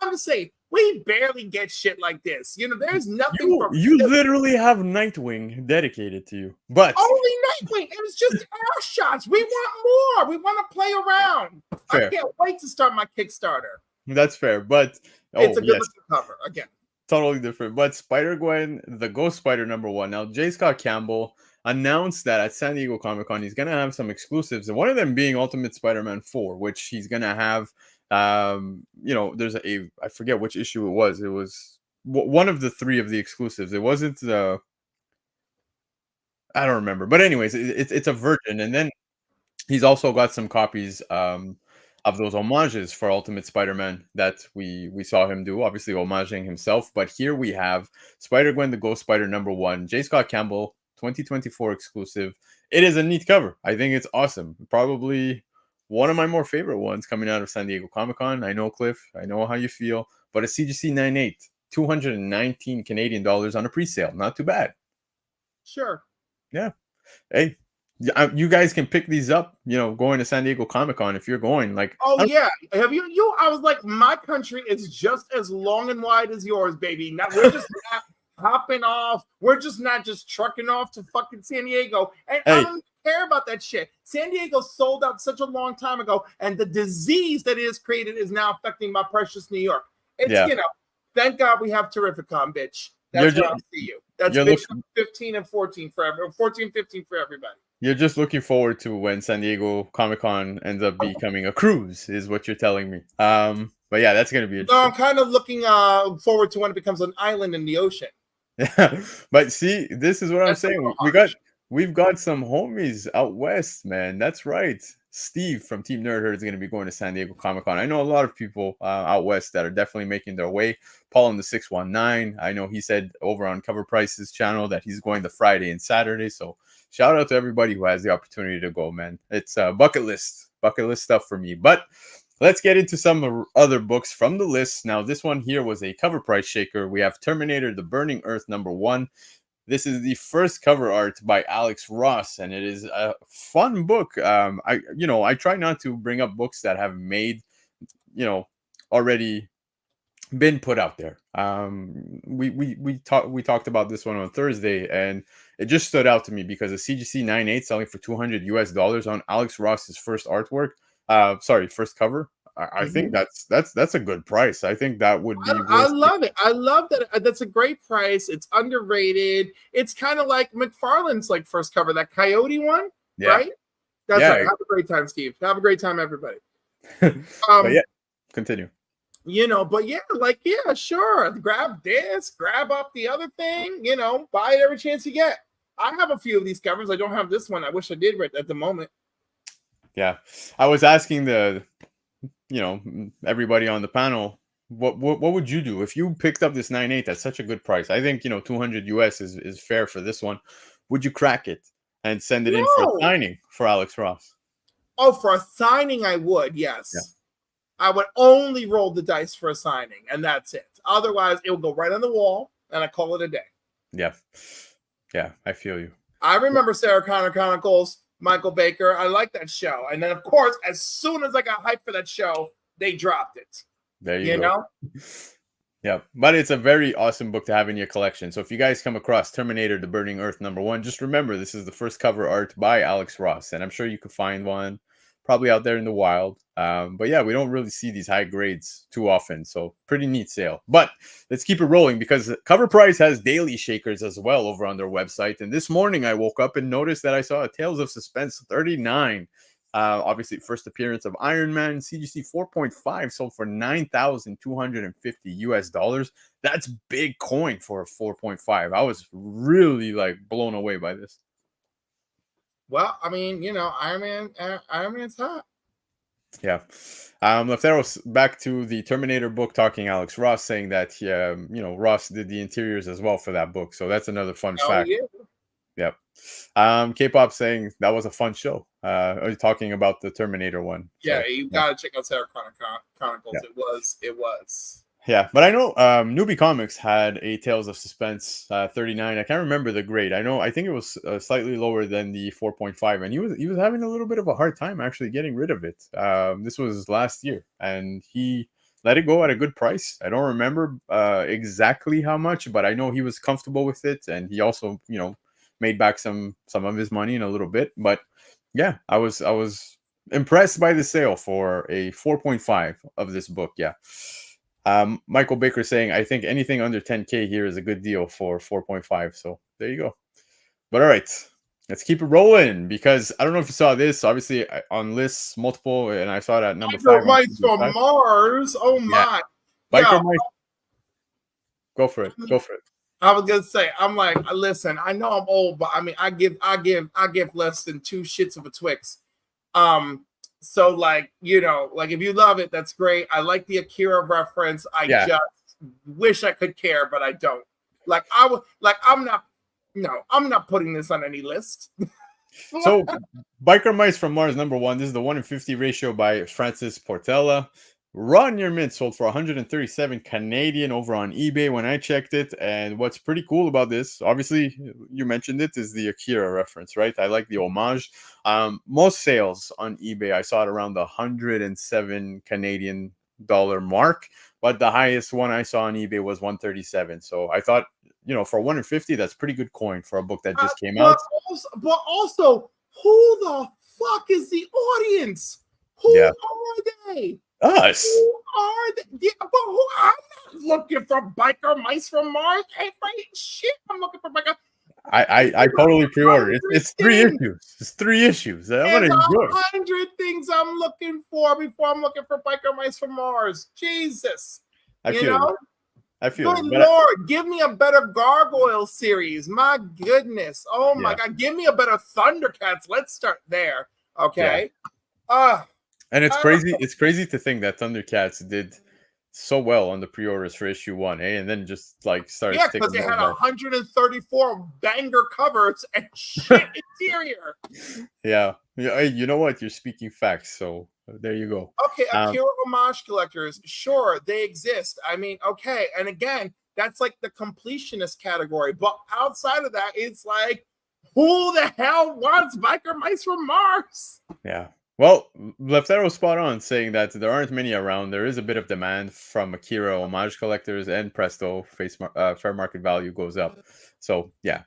S2: I'm just saying, we barely get shit like this. There's nothing.
S1: You literally have Nightwing dedicated to you, but
S2: only Nightwing. It was just air shots. We want more. We want to play around. Fair. I can't wait to start my Kickstarter.
S1: That's fair, but
S2: it's a good looking cover again.
S1: Totally different. But Spider-Gwen, the Ghost Spider #1. Now, J. Scott Campbell announced that at San Diego Comic-Con, he's gonna have some exclusives, and one of them being Ultimate Spider-Man 4, which he's gonna have. There's I forget which issue it was. It was one of the 3 of the exclusives. It wasn't I don't remember, but anyways, it's a version. And then he's also got some copies of those homages for Ultimate Spider-Man that we saw him do, obviously homaging himself. But here we have Spider-Gwen, the Ghost Spider #1, J. Scott Campbell, 2024 exclusive. It is a neat cover. I think it's awesome. Probably one of my more favorite ones coming out of San Diego Comic-Con. I know, Cliff, I know how you feel, but a CGC 98, 219 Canadian dollars on a pre-sale. Not too bad.
S2: Sure.
S1: Yeah. Hey, you guys can pick these up, going to San Diego Comic-Con if you're going. Like,
S2: oh yeah, have you? I was like, my country is just as long and wide as yours, baby. Now we're just not hopping off. We're just not just trucking off to fucking San Diego, and I don't care about that shit. San Diego sold out such a long time ago, and the disease that it has created is now affecting my precious New York. It's thank God we have Terrificon, bitch. That's where I'll see you. That's bitch 15 and 14 for 14, 15 for everybody.
S1: You're just looking forward to when San Diego Comic-Con ends up becoming a cruise, is what you're telling me. But yeah, that's gonna be.
S2: No, I'm kind of looking forward to when it becomes an island in the ocean.
S1: Yeah, but see, this is what I'm saying. We've got some homies out west, man. That's right. Steve from Team Nerd Herd is going to be going to San Diego Comic-Con. I know a lot of people out west that are definitely making their way. Paul in the 619. I know he said over on Covrprice's channel that he's going the Friday and Saturday. So shout out to everybody who has the opportunity to go, man. It's bucket list stuff for me. But let's get into some other books from the list. Now, this one here was a cover price shaker. We have Terminator: The Burning Earth #1. This is the first cover art by Alex Ross, and it is a fun book. I try not to bring up books that have made, already been put out there. We talked about this one on Thursday, and it just stood out to me because a CGC 98 selling for $200 on Alex Ross's first artwork. First cover. I think that's a good price. I think that would be.
S2: I love it. I love that. That's a great price. It's underrated. It's kind of like McFarlane's like first cover, that Coyote one, right? That's right. Have a great time, Steve. Have a great time, everybody.
S1: But yeah, continue.
S2: You know, but yeah, like, yeah, sure. Grab this, grab up the other thing, you know, buy it every chance you get. I have a few of these covers. I don't have this one. I wish I did right at the moment.
S1: Yeah. I was asking everybody on the panel, what would you do if you picked up this 9.8 at such a good price? I think, 200 US is fair for this one. Would you crack it and send it in for a
S2: No.
S1: signing for Alex Ross?
S2: Oh, for a signing, I would, yes.
S1: Yeah.
S2: I would only roll the dice for a signing, and that's it. Otherwise, it would go right on the wall, and I call it a day.
S1: Yeah. Yeah, I feel you.
S2: I remember Sarah Connor Chronicles, Michael Baker. I like that show. And then, of course, as soon as I got hyped for that show, they dropped it.
S1: There
S2: you
S1: go.
S2: know?
S1: Yeah, but it's a very awesome book to have in your collection. So if you guys come across Terminator: The Burning Earth #1, just remember this is the first cover art by Alex Ross, and I'm sure you could find one probably out there in the wild. But yeah, we don't really see these high grades too often, so pretty neat sale. But let's keep it rolling because Covrprice has daily shakers as well over on their website. And this morning I woke up and noticed that I saw a Tales of Suspense 39. Obviously, first appearance of Iron Man, CGC 4.5 sold for $9,250 US. That's big coin for a 4.5. I was really blown away by this.
S2: Well, I mean, Iron Man's hot.
S1: Yeah. Leftero's back to the Terminator book, talking Alex Ross, saying that Ross did the interiors as well for that book. So that's another fun fact. Yeah. Yep. K-pop saying that was a fun show. Talking about the Terminator one.
S2: Yeah, so, you gotta check out Sarah Chronicles. Yeah. It was.
S1: Yeah, but I know Newbie Comics had a Tales of Suspense 39. I can't remember the grade. I think it was slightly lower than the 4.5, and he was having a little bit of a hard time actually getting rid of it. This was last year, and he let it go at a good price. I don't remember exactly how much, but I know he was comfortable with it, and he also made back some of his money in a little bit. But yeah, I was impressed by the sale for a 4.5 of this book. Yeah. Michael Baker saying, I think anything under 10K here is a good deal for 4.5. So there you go. But all right, let's keep it rolling, because I don't know if you saw this, obviously on lists multiple, and I saw it at number 5.
S2: Mice from Mars. Oh my.
S1: Biker Mice. Go for it.
S2: I was gonna say, I'm like, listen, I know I'm old, but I mean, I give less than 2 shits of a Twix. So if you love it, that's great. I like the Akira reference. I just wish I could care, but I don't. I'm not putting this on any list.
S1: So Biker Mice from Mars #1. This is the 1-in-50 ratio by Francis Portela. Raw near mint sold for 137 Canadian over on eBay when I checked it. And what's pretty cool about this, obviously you mentioned it, is the Akira reference, right? I like the homage. Most sales on eBay, I saw it around the 107 Canadian dollar mark, but the highest one I saw on eBay was 137. So I thought, for 150, that's pretty good coin for a book that just came out.
S2: But also, who the fuck is the audience? Who are they?
S1: Us.
S2: Who are they? Yeah, but I'm not looking for Biker Mice from Mars. Hey, shit, I'm looking for Biker.
S1: I totally pre-ordered. It's 3 issues. It's 3 issues. I'm gonna enjoy
S2: 100 things I'm looking for before I'm looking for Biker Mice from Mars. Jesus.
S1: I feel
S2: Good Lord, give me a better Gargoyle series. My goodness. Oh my God. Give me a better Thundercats. Let's start there. Okay.
S1: Yeah. And it's crazy. It's crazy to think that Thundercats did so well on the pre-orders for issue 1, and then just started.
S2: Yeah, because they had 134 banger covers and shit interior.
S1: Yeah. You know what? You're speaking facts. So there you go.
S2: Okay, Akira homage collectors, sure, they exist. I mean, okay, and again, that's like the completionist category. But outside of that, it's like, who the hell wants Biker Mice from Mars?
S1: Yeah. Well, Leftero's spot on, saying that there aren't many around. There is a bit of demand from Akira homage collectors, and presto, fair market value goes up. So, yeah.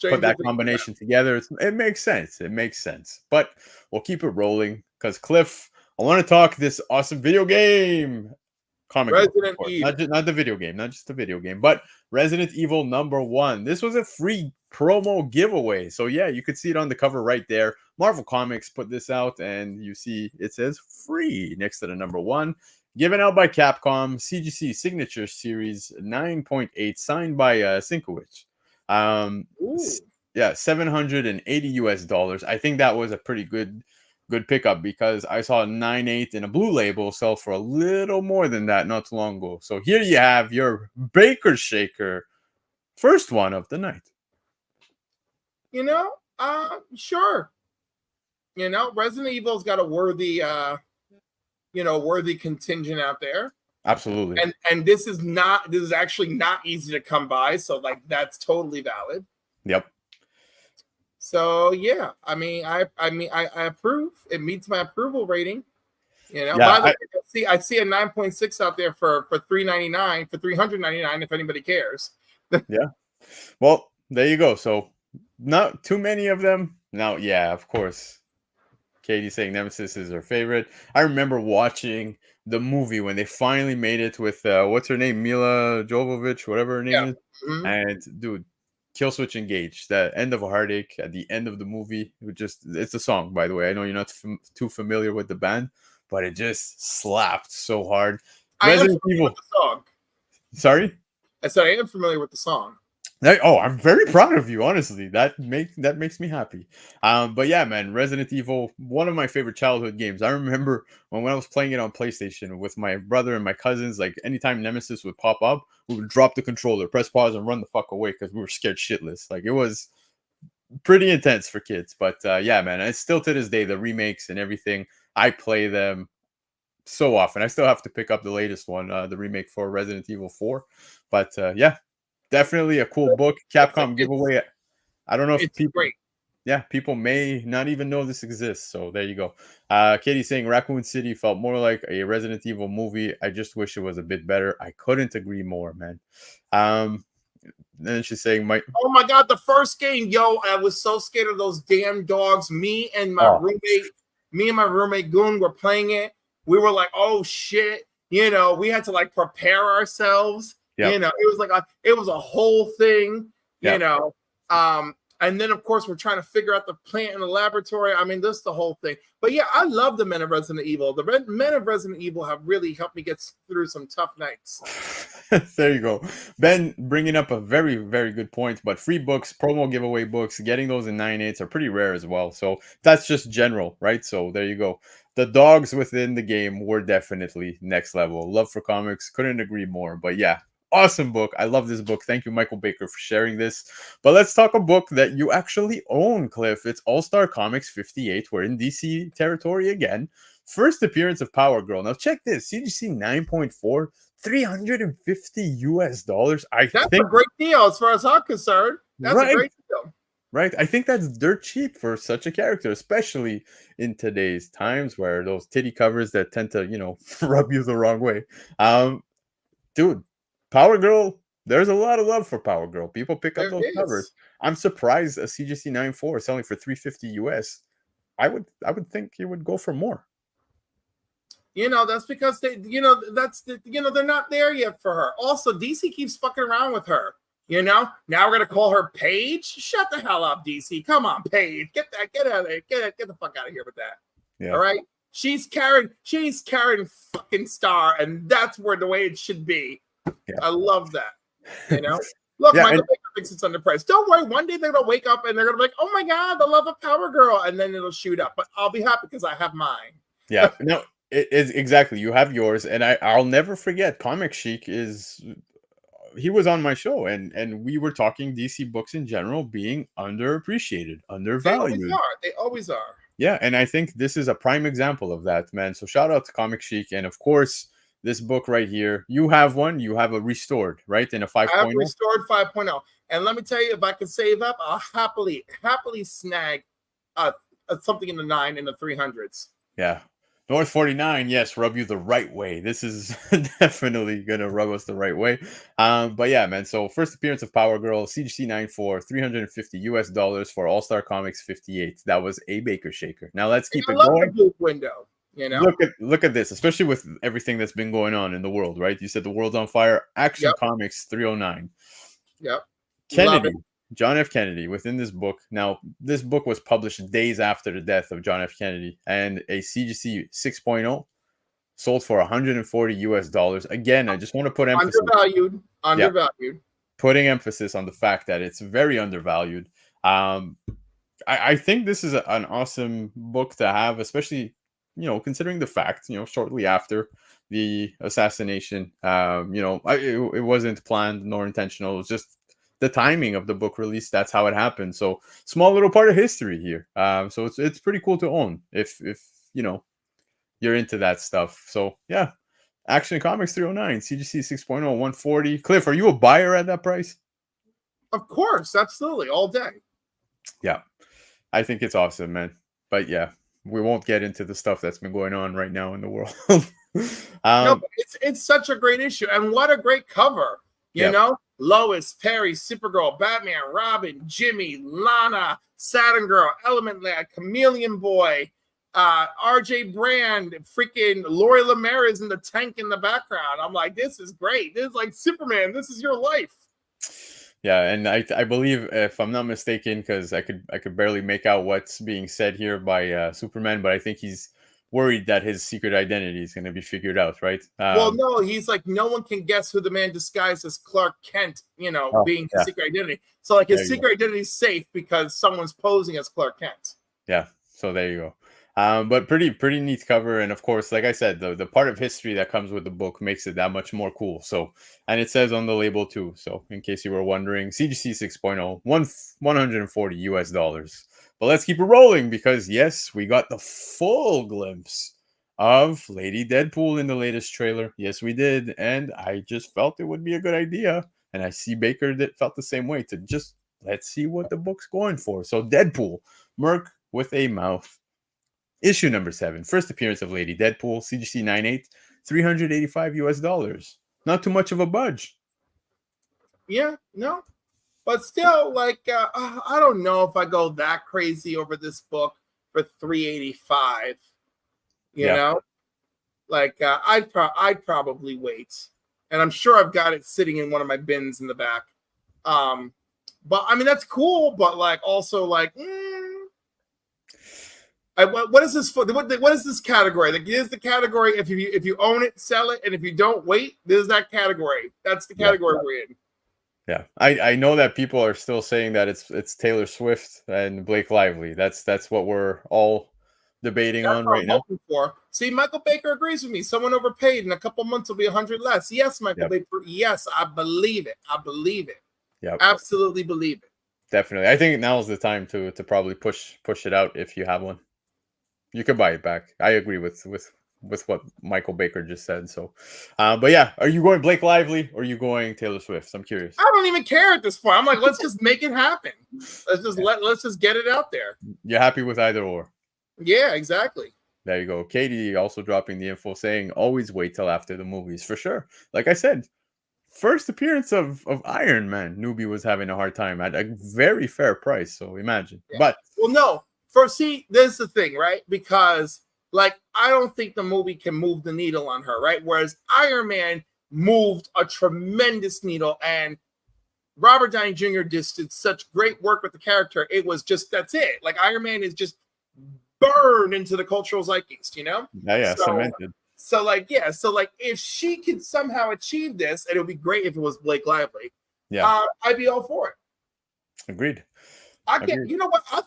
S1: Put that combination together. It makes sense. It makes sense. But we'll keep it rolling, because Cliff, I want to talk this awesome video game comic book. Not the video game, not just the video game, but Resident Evil #1. This was a free promo giveaway. So yeah, you could see it on the cover right there. Marvel Comics put this out, and you see it says free next to the number 1. Given out by Capcom, CGC Signature Series 9.8, signed by Sinkowicz. Yeah, $780. I think that was a pretty good pickup, because I saw a 9.8 in a blue label sell for a little more than that not too long ago. So here you have your Baker Shaker, first one of the night.
S2: Sure. Resident Evil's got a worthy worthy contingent out there.
S1: Absolutely.
S2: And this is actually not easy to come by, so like that's totally valid.
S1: Yep.
S2: So yeah, I approve. It meets my approval rating.
S1: Yeah,
S2: by the way, I see a 9.6 out there for $399, for $399 if anybody cares.
S1: Yeah. Well, there you go. So not too many of them. Now, yeah, of course. Katie saying Nemesis is her favorite. I remember watching the movie when they finally made it with what's her name, Mila Jovovich, whatever her name is.
S2: Mm-hmm.
S1: And dude, Kill Switch Engage, the end of a heartache at the end of the movie. It's a song, by the way. I know you're not too familiar with the band, but it just slapped so hard. Resident Evil.
S2: With the song.
S1: Sorry?
S2: I said I am familiar with the song.
S1: I'm very proud of you, honestly. That makes me happy. But yeah, man, Resident Evil, one of my favorite childhood games. I remember when I was playing it on PlayStation with my brother and my cousins, like anytime Nemesis would pop up, we would drop the controller, press pause, and run the fuck away because we were scared shitless. Like, it was pretty intense for kids. But yeah, man, it's still to this day, the remakes and everything, I play them so often. I still have to pick up the latest one, the remake for Resident Evil 4. But yeah. Definitely a cool book. Capcom giveaway. I don't know if people may not even know this exists. So there you go. Katie saying Raccoon City felt more like a Resident Evil movie. I just wish it was a bit better. I couldn't agree more, man. Then she's saying,
S2: oh my God, the first game, yo, I was so scared of those damn dogs. Me and my roommate Goon were playing it. We were like, oh shit. We had to like prepare ourselves. Yep. It was a whole thing, yep. And then of course we're trying to figure out the plant in the laboratory. I mean, this is the whole thing. But yeah, I love the men of Resident Evil. The men of Resident Evil have really helped me get through some tough nights.
S1: There you go. Ben bringing up a very, very good point. But free books, promo giveaway books, getting those in 9.8s are pretty rare as well. So that's just general, right? So there you go. The dogs within the game were definitely next level. Love for comics. Couldn't agree more. But yeah. Awesome book. I love this book. Thank you, Michael Baker, for sharing this. But let's talk a book that you actually own, Cliff. It's All-Star Comics 58. We're in DC territory again. First appearance of Power Girl. Now check this. CGC 9.4, $350.
S2: That's a great deal as far as I'm concerned. That's a great deal.
S1: Right. I think that's dirt cheap for such a character, especially in today's times where those titty covers that tend to, rub you the wrong way. Dude. Power Girl, there's a lot of love for Power Girl. People pick up those covers. I'm surprised a CGC 9.4 is selling for $350 US. I would think you would go for more.
S2: That's because they're not there yet for her. Also, DC keeps fucking around with her. Now we're gonna call her Paige. Shut the hell up, DC. Come on, Paige. Get out of there. Get the fuck out of here with that. Yeah. All right. She's carrying fucking Star, and that's where the way it should be. Yeah. I love that. Look, Michael Baker thinks it's underpriced. Don't worry. One day they're gonna wake up and they're gonna be like, "Oh my God, the love of Power Girl," and then it'll shoot up. But I'll be happy because I have mine.
S1: Yeah, no, it is exactly. You have yours, and I'll never forget. Comic Chic he was on my show, and we were talking DC books in general being underappreciated, undervalued.
S2: They always are.
S1: Yeah, and I think this is a prime example of that, man. So shout out to Comic Chic, and of course. This book right here, you have one. You have a restored, right? In a 5.0.
S2: I have restored 5.0. And let me tell you, if I can save up, I'll happily snag something in the 9 in the 300s.
S1: Yeah. North 49, yes, rub you the right way. This is definitely going to rub us the right way. But yeah, man. So first appearance of Power Girl, CGC 9.4, $350 US for All-Star Comics 58. That was a Baker Shaker. Now let's keep it going.
S2: The blue window.
S1: Look at this, especially with everything that's been going on in the world, right? You said the world's on fire. Action Comics 309.
S2: Yep.
S1: Kennedy. John F. Kennedy within this book. Now, this book was published days after the death of John F. Kennedy, and a CGC 6.0 sold for $140 US. Again, I just want to put emphasis.
S2: Undervalued.
S1: Putting emphasis on the fact that it's very undervalued. I think this is an awesome book to have, especially, considering the fact, shortly after the assassination, it wasn't planned nor intentional. It was just the timing of the book release. That's how it happened. So small little part of history here. So it's pretty cool to own if you're into that stuff. So yeah, Action Comics 309, CGC 6.0, 140. Cliff, are you a buyer at that price?
S2: Of course, absolutely, all day.
S1: Yeah, I think it's awesome, man. But yeah, we won't get into the stuff that's been going on right now in the world.
S2: No, but it's such a great issue, and what a great cover. You know, Lois, Perry, Supergirl, Batman, Robin, Jimmy, Lana, Saturn Girl, Element Lad, Chameleon Boy, RJ Brand, freaking Lori Lemaire is in the tank in the background. I'm like, this is great. This is like Superman. This is your life.
S1: Yeah, and I believe, if I'm not mistaken, because I could barely make out what's being said here by Superman, but I think he's worried that his secret identity is going to be figured out, right?
S2: Well, no, he's like, no one can guess who the man disguised as Clark Kent, being his secret identity. So like his secret identity is safe because someone's posing as Clark Kent.
S1: Yeah, so there you go. But pretty neat cover, and of course, like I said, the part of history that comes with the book makes it that much more cool. So, and it says on the label too. So, in case you were wondering, CGC 6.0, $140 US. But let's keep it rolling, because yes, we got the full glimpse of Lady Deadpool in the latest trailer. Yes, we did, and I just felt it would be a good idea, and I see Baker felt the same way, to just let's see what the book's going for. So, Deadpool, Merc with a Mouth. Issue number 7, first appearance of Lady Deadpool, CGC 9.8, $385 US. Not too much of a budge.
S2: Yeah, no. But still, like, I don't know if I go that crazy over this book for $385. You know? Like, I'd probably wait. And I'm sure I've got it sitting in one of my bins in the back. But, I mean, that's cool, but, like, also, like, what is this for? What is this category? Like, here's the category. If you own it, sell it, and if you don't, wait. This is that category. That's the category we're in.
S1: Yeah, I know that people are still saying that it's Taylor Swift and Blake Lively. That's what we're all debating on right now.
S2: See, Michael Baker agrees with me. Someone overpaid. In a couple months, will be 100 less. Yes, Michael Baker. Yes, I believe it. I believe it. Yeah, absolutely believe it.
S1: Definitely. I think now's the time to probably push it out if you have one. You can buy it back. I agree with what Michael Baker just said. So, but yeah, are you going Blake Lively or are you going Taylor Swift? I'm curious.
S2: I don't even care at this point. I'm like, let's just make it happen. Let's just get it out there.
S1: You're happy with either or?
S2: Yeah, exactly.
S1: There you go. Katie also dropping the info saying always wait till after the movies, for sure. Like I said, first appearance of Iron Man, Newbie was having a hard time at a very fair price. So imagine. Yeah. But
S2: well, no. See, this is the thing, right? Because, like, I don't think the movie can move the needle on her, right? Whereas Iron Man moved a tremendous needle, and Robert Downey Jr. just did such great work with the character. It was just, that's it. Like, Iron Man is just burned into the cultural zeitgeist, you know?
S1: Yeah, cemented.
S2: So, like, if she could somehow achieve this, and it would be great if it was Blake Lively, I'd be all for it.
S1: Agreed.
S2: I can't. You know what? I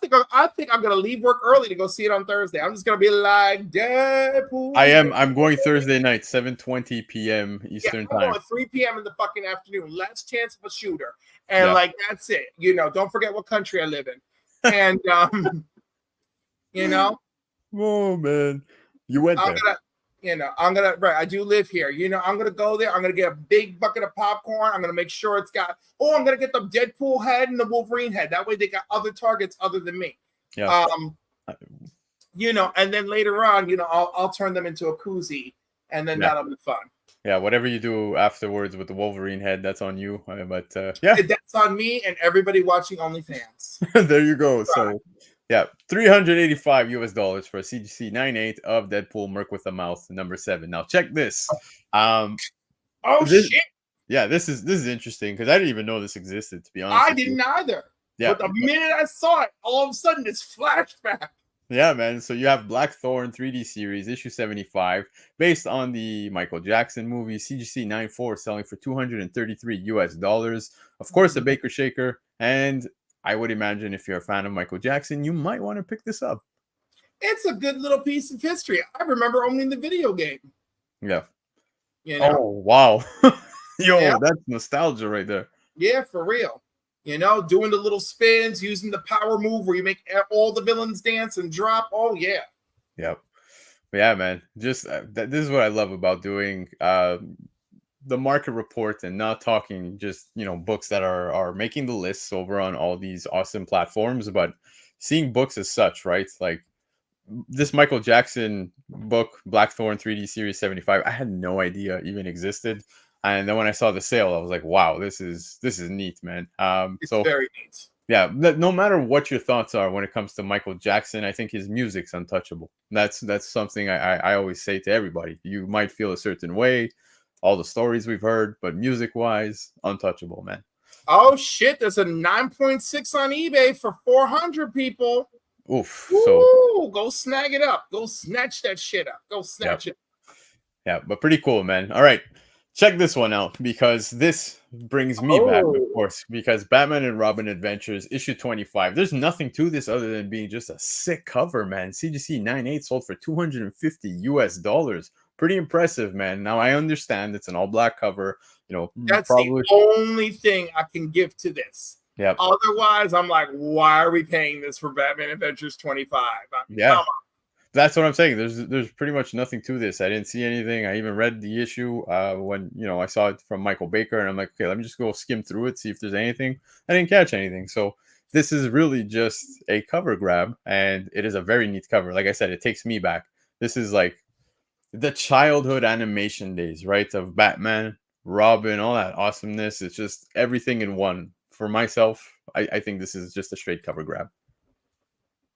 S2: think I'm gonna leave work early to go see it on Thursday. I'm just gonna be like Deadpool.
S1: I'm going Thursday night, 7:20 p.m. Eastern time.
S2: 3 p.m. in the fucking afternoon. Last chance of a shooter, and like that's it. You know, don't forget what country I live in, and you know.
S1: Oh man, you went there.
S2: I do live here. You know, I'm going to go there. I'm going to get a big bucket of popcorn. I'm going to make sure I'm going to get the Deadpool head and the Wolverine head. That way they got other targets other than me.
S1: Yeah.
S2: And then later on, I'll turn them into a koozie, and then that'll be fun.
S1: Yeah, whatever you do afterwards with the Wolverine head, that's on you. But that's
S2: on me and everybody watching OnlyFans.
S1: There you go. So yeah, $385 US for a CGC 9.8 of Deadpool, Merc with a Mouth, number 7. Now check this.
S2: Shit!
S1: Yeah, this is interesting because I didn't even know this existed. To be honest,
S2: I didn't either.
S1: Yeah.
S2: But the minute I saw it, all of a sudden it's flashback.
S1: Yeah, man. So you have Blackthorn 3D series issue 75, based on the Michael Jackson movie CGC 94, selling for $233 US. Of course, a Baker Shaker, and I would imagine if you're a fan of Michael Jackson, you might want to pick this up.
S2: It's a good little piece of history. I remember owning the video game.
S1: Yeah.
S2: You know?
S1: Oh wow. Yo,
S2: Yeah.
S1: that's nostalgia right there.
S2: Yeah, for real. You know, doing the little spins, using the power move where you make all the villains dance and drop. Oh yeah.
S1: Yep. Yeah, man. Just this is what I love about doing the market report and not talking just books that are making the lists over on all these awesome platforms, but seeing books as such, right? Like this Michael Jackson book, Blackthorn 3D Series 75. I had no idea even existed. And then when I saw the sale, I was like, wow, this is neat, man.
S2: It's
S1: So
S2: very neat.
S1: yeah, no matter what your thoughts are when it comes to Michael Jackson, I think his music's untouchable. That's something I always say to everybody. You might feel a certain way, all the stories we've heard, but music-wise, untouchable, man.
S2: Oh shit, there's a 9.6 on eBay for 400 people.
S1: Oof.
S2: Ooh,
S1: So
S2: go snag it up. Go snatch that shit up. Go snatch it.
S1: yeah, but pretty cool, man. All right. Check this one out, because this brings me back, of course, because Batman and Robin Adventures issue 25. There's nothing to this other than being just a sick cover, man. CGC 98 sold for $250 US. Pretty impressive, man. Now I understand it's an all black cover,
S2: That's
S1: probably
S2: the only thing I can give to this.
S1: yeah.
S2: Otherwise, I'm like, why are we paying this for Batman Adventures 25?
S1: Yeah.
S2: Come on.
S1: That's what I'm saying. There's pretty much nothing to this. I didn't see anything. I even read the issue when I saw it from Michael Baker, and I'm like, okay, let me just go skim through it, see if there's anything. I didn't catch anything. So this is really just a cover grab, and it is a very neat cover. Like I said, it takes me back. This is like the childhood animation days, right? Of Batman, Robin, all that awesomeness. It's just everything in one. For myself, I think this is just a straight cover grab.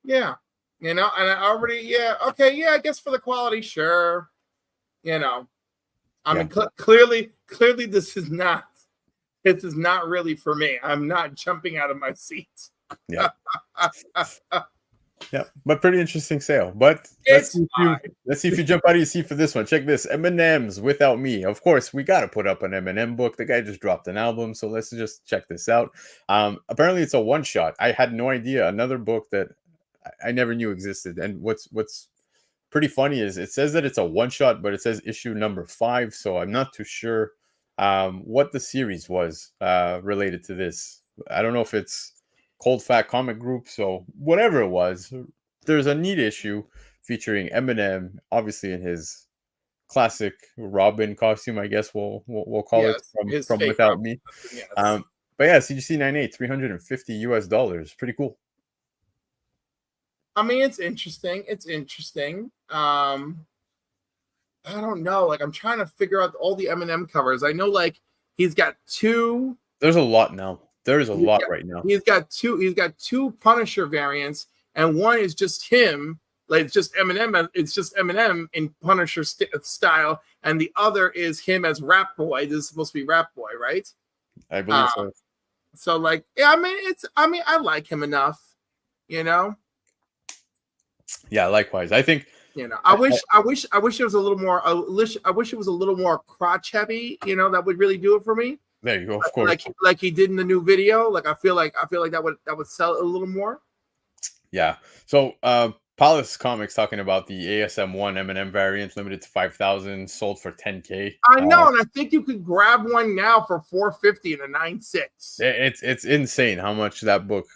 S2: Yeah. And I already, I guess for the quality, sure. I mean, clearly, this is not really for me. I'm not jumping out of my seat.
S1: Yeah. Yeah, but pretty interesting sale. But let's see if you jump out of your seat for this one. Check this: M&M's Without Me. Of course, we got to put up an M&M book. The guy just dropped an album, so let's just check this out. Apparently, it's a one shot. I had no idea. Another book that I never knew existed. And what's pretty funny is it says that it's a one shot, but it says issue number 5. So I'm not too sure what the series was related to this. I don't know if it's Cold Fat Comic Group. So whatever it was, there's a neat issue featuring Eminem, obviously in his classic Robin costume, I guess we'll call it from Without Me. Yes. But yeah, CGC 98, $350 US. Pretty cool.
S2: I mean, it's interesting. I don't know. Like, I'm trying to figure out all the Eminem covers. I know, like, he's got 2.
S1: There's a lot now. There is a lot right now.
S2: He's got two Punisher variants, and one is just him, like it's just Eminem. It's just Eminem in Punisher style, and the other is him as Rap Boy. This is supposed to be Rap Boy, right?
S1: I believe so.
S2: So, like, yeah, I mean, I like him enough,
S1: Yeah, likewise. I think.
S2: I wish it was a little more. I wish it was a little more crotch heavy. That would really do it for me.
S1: There you go. Of course,
S2: like he did in the new video. Like I feel like that would sell a little more.
S1: Yeah. So, Palace Comics talking about the ASM1 M&M variant, limited to 5,000, sold for $10K.
S2: I know, and I think you could grab one now for $450 in a 9.6.
S1: It's insane how much that book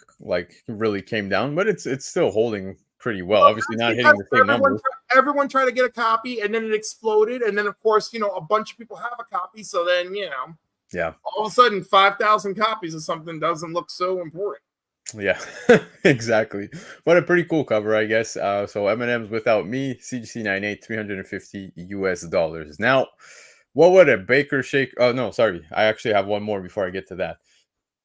S1: really came down, but it's still holding pretty well. Obviously, not hitting the same number.
S2: Everyone tried to get a copy, and then it exploded, and then of course, a bunch of people have a copy, so then
S1: yeah,
S2: all of a sudden 5,000 copies of something doesn't look so important.
S1: Yeah, exactly. But a pretty cool cover, I guess. So M&M's Without Me, CGC 98, $350 US. Now, what would a Baker shake? Oh no, sorry. I actually have one more before I get to that.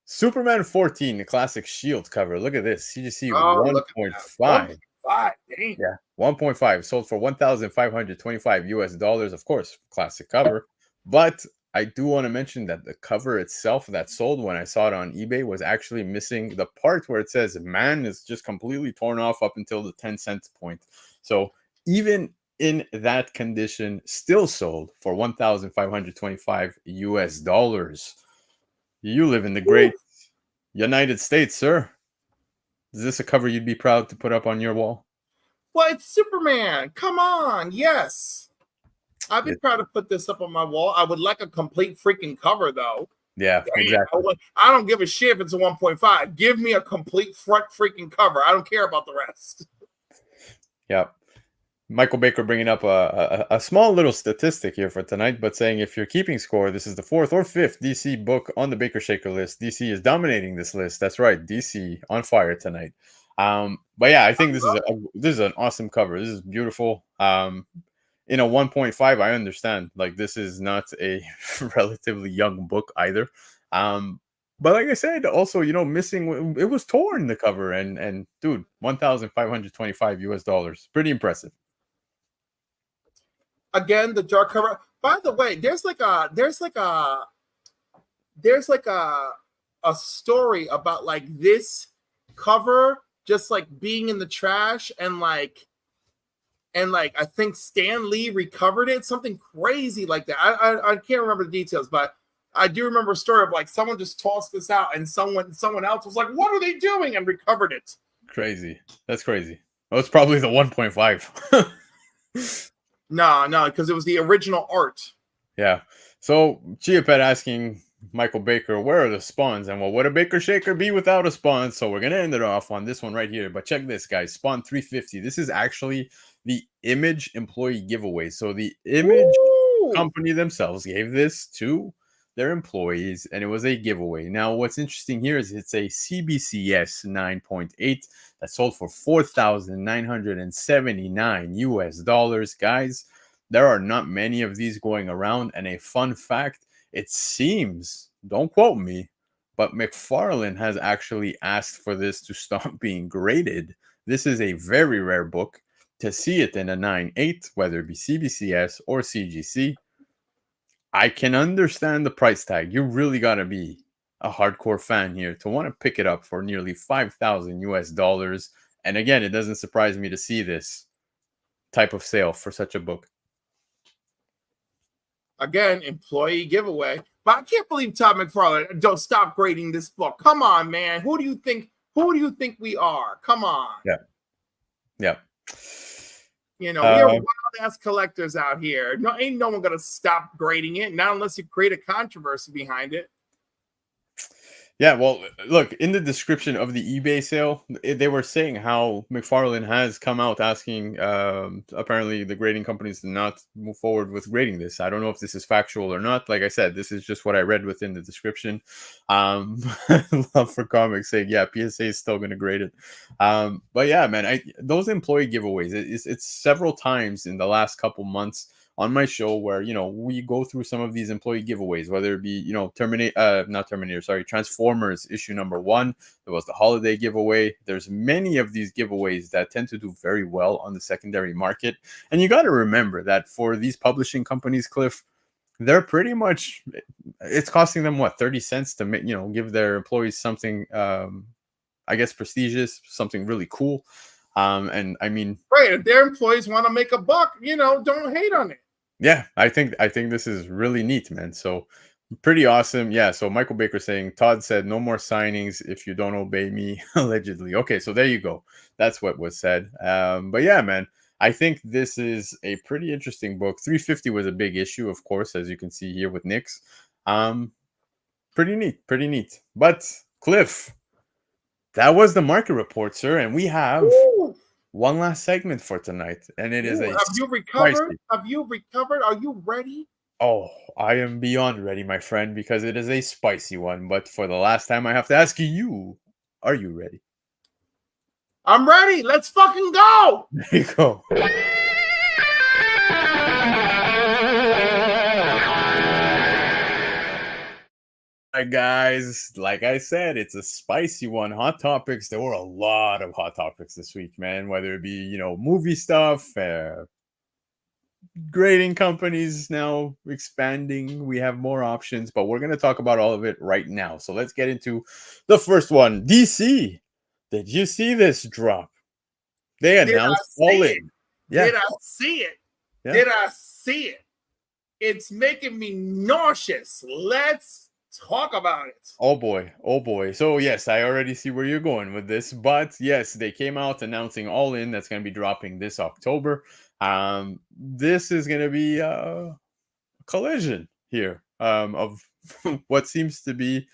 S1: Superman 14, the classic Shield cover. Look at this. CGC 1.5.
S2: 1.5. Dang.
S1: Yeah, 1.5 sold for $1,525 US. Of course, classic cover. But I do want to mention that the cover itself that sold when I saw it on eBay was actually missing the part where it says "man" is just completely torn off up until the 10 cents point. So even in that condition, still sold for 1,525 US dollars. You live in the great United States, sir. Is this a cover you'd be proud to put up on your wall?
S2: Well, it's Superman. Come on. Yes. I'd be
S1: It-
S2: proud to put this up on my wall. I would like a complete freaking cover, though.
S1: yeah, exactly.
S2: I don't give a shit if it's a 1.5. Give me a complete front freaking cover. I don't care about the rest.
S1: Yep. Michael Baker bringing up a small little statistic here for tonight, but saying if you're keeping score, this is the 4th or 5th DC book on the Baker Shaker list. DC is dominating this list. That's right, DC on fire tonight. But yeah, I think this is an awesome cover. This is beautiful. In a 1.5, I understand. Like, this is not a relatively young book either. But like I said, also, missing, it was torn, the cover, and dude, 1,525 US dollars. Pretty impressive.
S2: Again, the dark cover. By the way, there's like a story about like this cover just like being in the trash and like I think Stan Lee recovered it, something crazy like that. I can't remember the details, but I do remember a story of like someone just tossed this out and someone else was like, "What are they doing?" and recovered it.
S1: Crazy. That's crazy. Oh, it's probably the 1.5.
S2: No, because it was the original art.
S1: Yeah. So Chiapet asking Michael Baker, where are the spawns? And well, would a Baker Shaker be without a spawn? So we're gonna end it off on this one right here. But check this, guys. Spawn 350. This is actually the Image employee giveaway. So the Image company themselves gave this to their employees, and it was a giveaway. Now, what's interesting here is it's a CBCS 9.8 that sold for 4,979 US dollars, guys. There are not many of these going around, and a fun fact, it seems, don't quote me, but McFarlane has actually asked for this to stop being graded. This is a very rare book. To see it in a 9.8, whether it be CBCS or CGC, I can understand the price tag. You really got to be a hardcore fan here to want to pick it up for nearly 5,000 US dollars. And again, it doesn't surprise me to see this type of sale for such a book.
S2: Again, employee giveaway. But I can't believe Todd McFarlane don't stop grading this book. Come on, man. Who do you think we are? Come on.
S1: Yeah. Yeah.
S2: We are wild ass collectors out here. Ain't no one gonna stop grading it, not unless you create a controversy behind it.
S1: Yeah, well, look, in the description of the eBay sale, they were saying how McFarlane has come out asking apparently the grading companies to not move forward with grading this. I don't know if this is factual or not. Like I said, this is just what I read within the description. Love for Comics saying, yeah, PSA is still going to grade it. But yeah, man, those employee giveaways, it's several times in the last couple months on my show where, we go through some of these employee giveaways, whether it be, Transformers issue number 1. There was the holiday giveaway. There's many of these giveaways that tend to do very well on the secondary market. And you got to remember that for these publishing companies, Cliff, they're pretty much, it's costing them 30 cents to make, give their employees something, I guess, prestigious, something really cool. And I mean,
S2: right, if their employees want to make a buck, don't hate on it.
S1: Yeah, I think this is really neat, man. So pretty awesome. Yeah. So Michael Baker saying, Todd said no more signings if you don't obey me, allegedly. Okay, so there you go. That's what was said. But yeah, man, I think this is a pretty interesting book. 350 was a big issue, of course, as you can see here with Nick's. Pretty neat. But Cliff, that was the market report, sir, and we have one last segment for tonight, and it is
S2: Have you recovered? Have you recovered? Are you ready?
S1: Oh, I am beyond ready, my friend, because it is a spicy one. But for the last time, I have to ask you, are you ready?
S2: I'm ready. Let's fucking go.
S1: There you go. Alright, guys, like I said, it's a spicy one. Hot topics. There were a lot of hot topics this week, man. Whether it be, movie stuff, grading companies now expanding. We have more options, but we're going to talk about all of it right now. So let's get into the first one. DC. Did you see this drop? They
S2: Did I
S1: announced All
S2: see it?
S1: In. Yeah.
S2: Did I see it?
S1: Yeah.
S2: Did I see it? It's making me nauseous. Let's talk about it.
S1: Oh boy. Oh boy. So yes, I already see where you're going with this, but yes, they came out announcing All In that's going to be dropping this October. This is going to be a collision here of what seems to be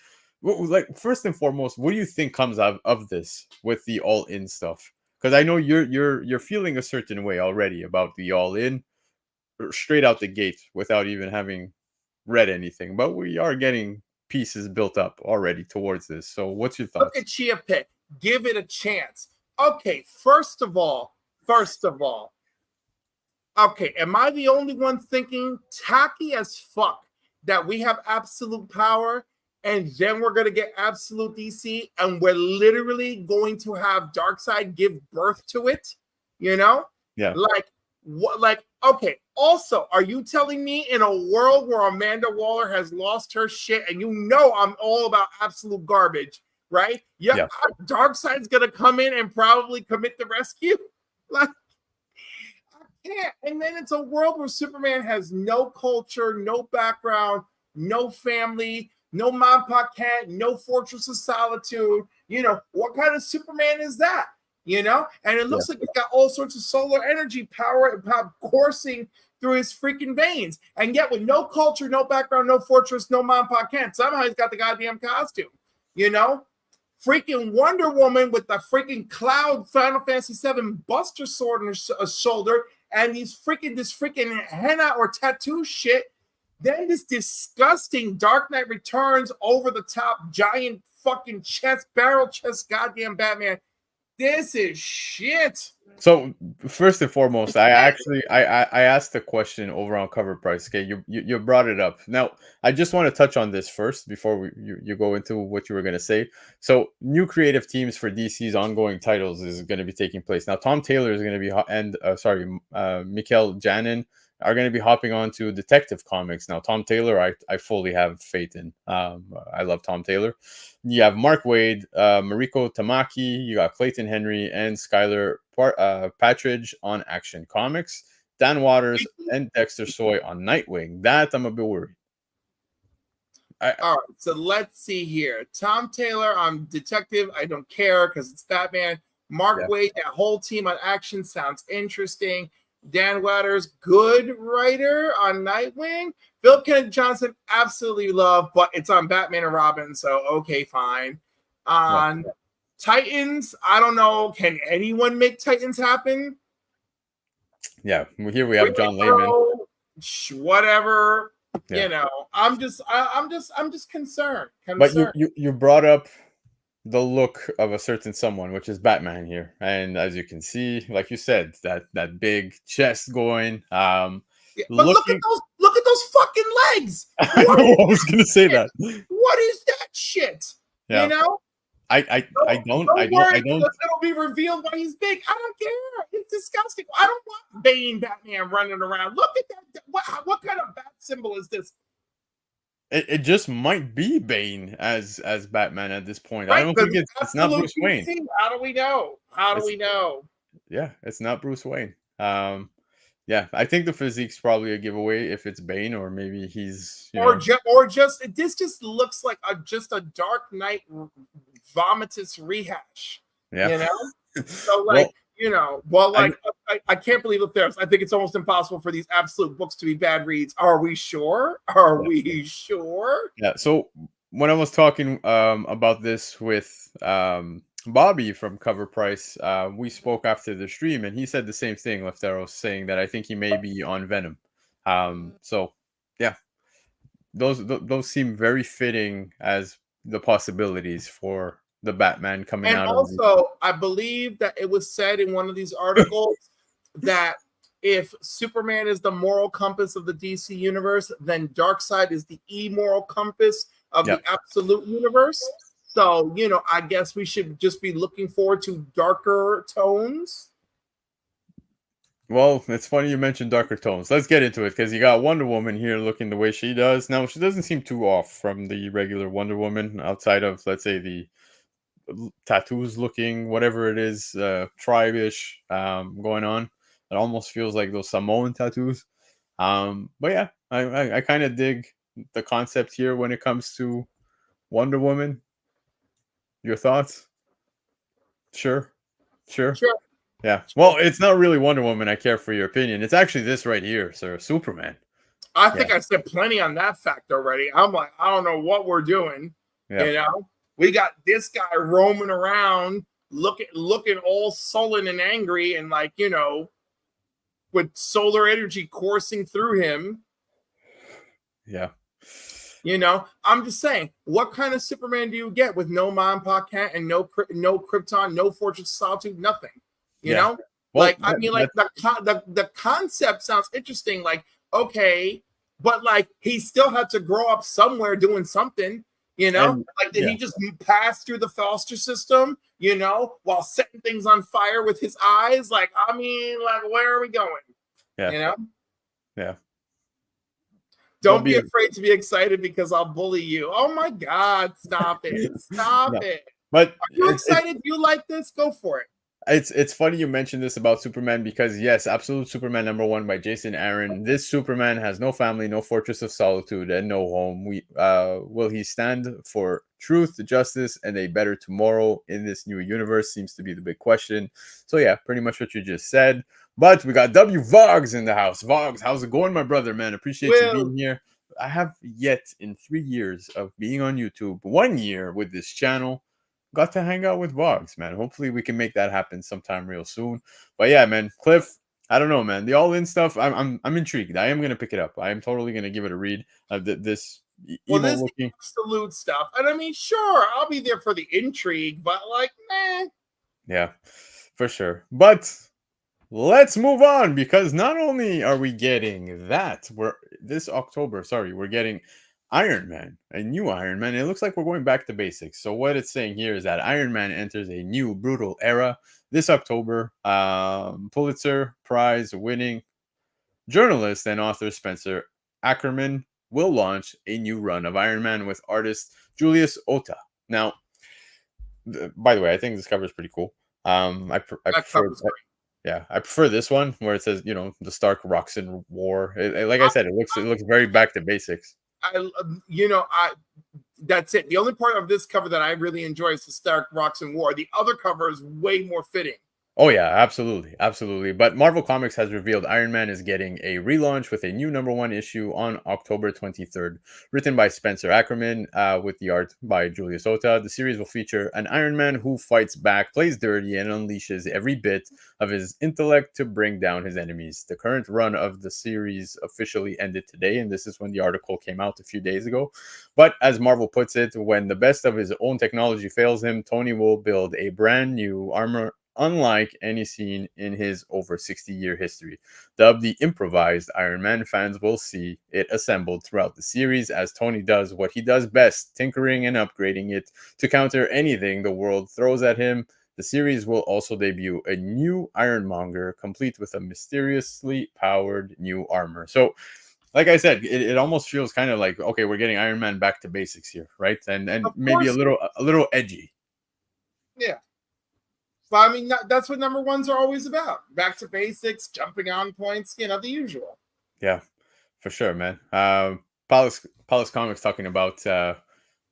S1: like, first and foremost, what do you think comes out of this with the All In stuff? Because I know you're feeling a certain way already about the All In straight out the gate without even having read anything, but we are getting pieces built up already towards this. So what's your
S2: Look
S1: thoughts?
S2: at Chia Pet. Give it a chance. Okay, first of all, okay, am I the only one thinking tacky as fuck that we have absolute power and then we're going to get absolute DC and we're literally going to have Darkseid give birth to it? You know?
S1: Yeah.
S2: Like, what? Like, okay, also, are you telling me in a world where Amanda Waller has lost her shit and you know I'm all about absolute garbage, right? Yeah. Darkseid's going to come in and probably commit the rescue? Like, can't. And then it's a world where Superman has no culture, no background, no family, no mom, pop cat, no fortress of solitude. You know, what kind of Superman is that? You know, and it looks like he's got all sorts of solar energy power coursing through his freaking veins. And yet, with no culture, no background, no fortress, no mom, pop cat, somehow he's got the goddamn costume. You know, freaking Wonder Woman with the freaking cloud Final Fantasy VII Buster sword on her shoulder, and this freaking henna or tattoo shit. Then this disgusting Dark Knight Returns over the top giant fucking barrel chest goddamn Batman. This is shit.
S1: So first and foremost, I asked the question over on Covrprice. Okay, you brought it up. Now I just want to touch on this first before you go into what you were going to say. So new creative teams for DC's ongoing titles is going to be taking place now. Tom Taylor is going to be Mikael Janin are going to be hopping on to Detective Comics now. Tom Taylor, I fully have faith in. I love Tom Taylor. You have Mark Waid, Mariko Tamaki, you got Clayton Henry, and Skylar Patridge on Action Comics. Dan Waters and Dexter Soy on Nightwing. That I'm a bit worried.
S2: All right, so let's see here. Tom Taylor on Detective, I don't care because it's Batman. Mark Waid, that whole team on Action sounds interesting. Dan Waters, good writer on Nightwing. Bill Kennedy Johnson, absolutely love, but it's on Batman and Robin, so okay, fine. On Titans, I don't know. Can anyone make Titans happen?
S1: Yeah, here we have John Layman.
S2: Whatever. Yeah. You know, I'm just concerned.
S1: But you brought up the look of a certain someone, which is Batman here, and as you can see, like you said, that big chest going.
S2: But look at those fucking legs.
S1: I was gonna say that.
S2: What is that shit? Yeah. You know,
S1: I don't.
S2: It'll be revealed why he's big. I don't care. It's disgusting. I don't want Bane Batman running around. Look at that. What kind of bat symbol is this?
S1: It just might be Bane as Batman at this point. Right, I don't think it's not Bruce Wayne.
S2: How do we know?
S1: Yeah, it's not Bruce Wayne. Yeah, I think the physique's probably a giveaway if it's Bane, or maybe he's
S2: this just looks like just a Dark Knight vomitous rehash. Yeah, you know. So I can't believe it. I think it's almost impossible for these absolute books to be bad reads. Are we sure? We sure?
S1: Yeah. So when I was talking about this with Bobby from Covrprice, we spoke after the stream, and he said the same thing. Leftero saying that I think he may be on Venom. So yeah, those seem very fitting as the possibilities for the Batman coming out.
S2: And also, I believe that it was said in one of these articles that if Superman is the moral compass of the DC universe, then Darkseid is the immoral compass of the absolute universe. So, you know, I guess we should just be looking forward to darker tones.
S1: Well, it's funny you mentioned darker tones. Let's get into it because you got Wonder Woman here looking the way she does. Now, she doesn't seem too off from the regular Wonder Woman outside of, let's say, the tattoos looking, whatever it is, tribe-ish going on. It almost feels like those Samoan tattoos. But yeah, I kind of dig the concept here when it comes to Wonder Woman. Your thoughts? Sure. Sure.
S2: Sure.
S1: Yeah. Well, it's not really Wonder Woman. I care for your opinion. It's actually this right here, sir. Superman.
S2: I
S1: Yeah.
S2: think I said plenty on that fact already. I'm like, I don't know what we're doing.
S1: Yeah.
S2: You know, we got this guy roaming around, looking all sullen and angry, and like, you know, with solar energy coursing through him.
S1: Yeah.
S2: You know, I'm just saying, what kind of Superman do you get with no mom, pop cat, and no Krypton, no Fortress of Solitude, nothing? You know,
S1: Well,
S2: like I mean, like the concept sounds interesting. Like, okay, but like he still had to grow up somewhere doing something. You know,
S1: and,
S2: like did he just pass through the foster system? You know, while setting things on fire with his eyes? Like, I mean, like where are we going?
S1: Yeah.
S2: You know.
S1: Yeah.
S2: Don't be afraid to be excited because I'll bully you. Oh my God, stop it. Stop it.
S1: But
S2: are you excited? You like this? Go for it.
S1: It's funny you mentioned this about Superman because yes, Absolute Superman #1 by Jason Aaron. This Superman has no family, no Fortress of Solitude, and no home. Will he stand for truth, justice, and a better tomorrow in this new universe? Seems to be the big question. So yeah, pretty much what you just said. But we got W Vogs in the house. Vogs, how's it going, my brother, man? Appreciate you being here. I have yet in 3 years of being on YouTube, 1 year with this channel, got to hang out with Vogs, man. Hopefully we can make that happen sometime real soon. But yeah, man, Cliff, I don't know, man. The all-in stuff, I'm intrigued. I am gonna pick it up. I am totally gonna give it a read. This
S2: looking absolute stuff, and I mean, sure, I'll be there for the intrigue, but like, meh.
S1: Yeah, for sure. But let's move on because not only are we getting that, we're getting Iron Man, a new Iron Man. It looks like we're going back to basics. So what it's saying here is that Iron Man enters a new brutal era this October. Pulitzer Prize winning journalist and author Spencer Ackerman will launch a new run of Iron Man with artist Julius Ota. Now, by the way, I think this cover is pretty cool. I prefer. Yeah, I prefer this one where it says, you know, the Stark rocks in war. Like I said, it looks very back to basics.
S2: That's it. The only part of this cover that I really enjoy is the Stark rocks in war. The other cover is way more fitting.
S1: Oh yeah, absolutely, absolutely. But Marvel Comics has revealed Iron Man is getting a relaunch with a new #1 issue on October 23rd, written by Spencer Ackerman, with the art by Julius Ota. The series will feature an Iron Man who fights back, plays dirty, and unleashes every bit of his intellect to bring down his enemies. The current run of the series officially ended today, and this is when the article came out a few days ago. But as Marvel puts it, when the best of his own technology fails him, Tony will build a brand new armor unlike any seen in his over 60-year history. Dubbed the improvised Iron Man, fans will see it assembled throughout the series as Tony does what he does best, tinkering and upgrading it to counter anything the world throws at him. The series will also debut a new Ironmonger, complete with a mysteriously powered new armor. So, like I said, it almost feels kind of like, okay, we're getting Iron Man back to basics here, right? And maybe a little edgy.
S2: Yeah. But I mean, that's what #1s are always about. Back to basics, jumping on points, you know, the usual.
S1: Yeah, for sure, man. Palace Comics talking about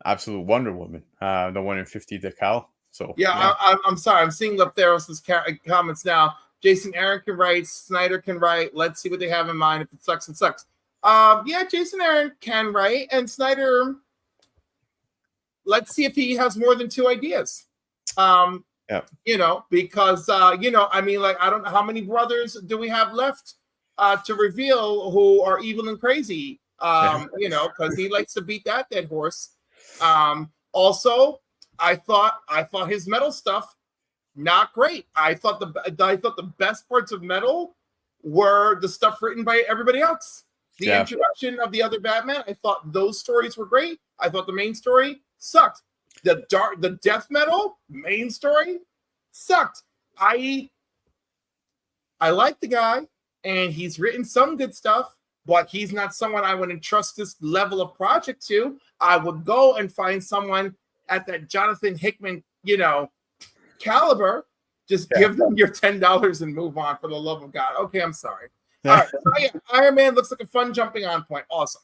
S1: Absolute Wonder Woman, the 1 in 50 decal. So
S2: yeah. I'm sorry. I'm seeing Lefteros' comments now. Jason Aaron can write. Snyder can write. Let's see what they have in mind. If it sucks, it sucks. Yeah, Jason Aaron can write. And Snyder, let's see if he has more than 2 ideas.
S1: Yeah.
S2: You know, because, you know, I mean, like, I don't know how many brothers do we have left to reveal who are evil and crazy, you know, because he likes to beat that dead horse. Also, I thought his metal stuff, not great. I thought the best parts of metal were the stuff written by everybody else. The introduction of the other Batman, I thought those stories were great. I thought the main story sucked. The death metal main story sucked. I like the guy, and he's written some good stuff, but he's not someone I would entrust this level of project to. I would go and find someone at that Jonathan Hickman, caliber. Just give them your $10 and move on, for the love of God. Okay, I'm sorry. All right, so yeah, Iron Man looks like a fun jumping on point. Awesome.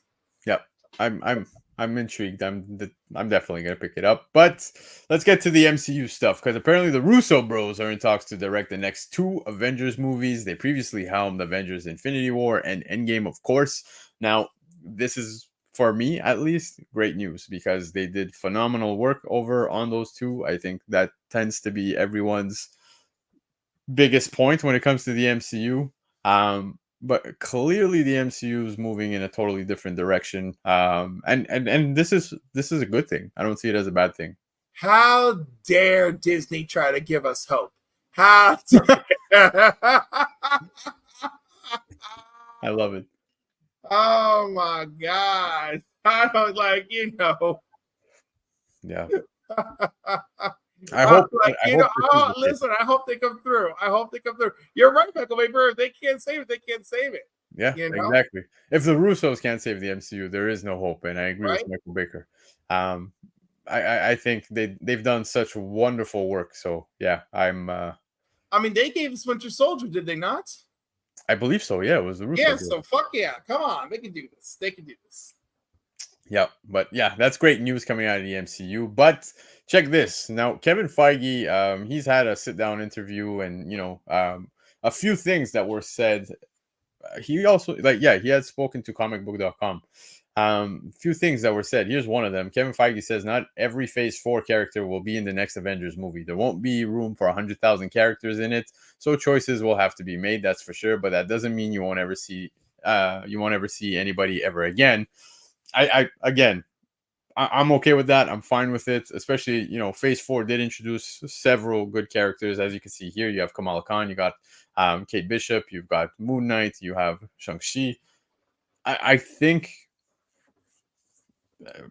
S1: Yep, I'm intrigued. I'm definitely gonna pick it up. But let's get to the MCU stuff, because apparently the Russo bros are in talks to direct the next 2 Avengers movies. They previously helmed Avengers: Infinity War and Endgame, of course. Now, this is, for me at least, great news, because they did phenomenal work over on those 2. I think that tends to be everyone's biggest point when it comes to the MCU. But clearly the MCU is moving in a totally different direction. And this is a good thing. I don't see it as a bad thing.
S2: How dare Disney try to give us hope? How dare...
S1: I love it.
S2: Oh my God. I don't
S1: Yeah. I hope.
S2: Listen, I hope they come through. You're right, Michael Baker. If they can't save it, they can't save it.
S1: Yeah, exactly. If the Russos can't save the MCU, there is no hope. And I agree with Michael Baker. I think they've done such wonderful work. So yeah, I
S2: mean, they gave us Winter Soldier, did they not?
S1: I believe so. Yeah, it was the Russos.
S2: Yeah, so fuck yeah. Come on, they can do this.
S1: Yeah, but yeah, that's great news coming out of the MCU. But check this. Now, Kevin Feige, he's had a sit-down interview, and a few things that were said. He also he had spoken to comicbook.com. A few things that were said. Here's one of them. Kevin Feige says not every Phase 4 character will be in the next Avengers movie. There won't be room for 100,000 characters in it, so choices will have to be made. That's for sure. But that doesn't mean you won't ever see anybody ever again. I'm okay with that. I'm fine with it. Especially, Phase 4 did introduce several good characters. As you can see here, you have Kamala Khan, you got Kate Bishop, you've got Moon Knight, you have Shang-Chi. I think...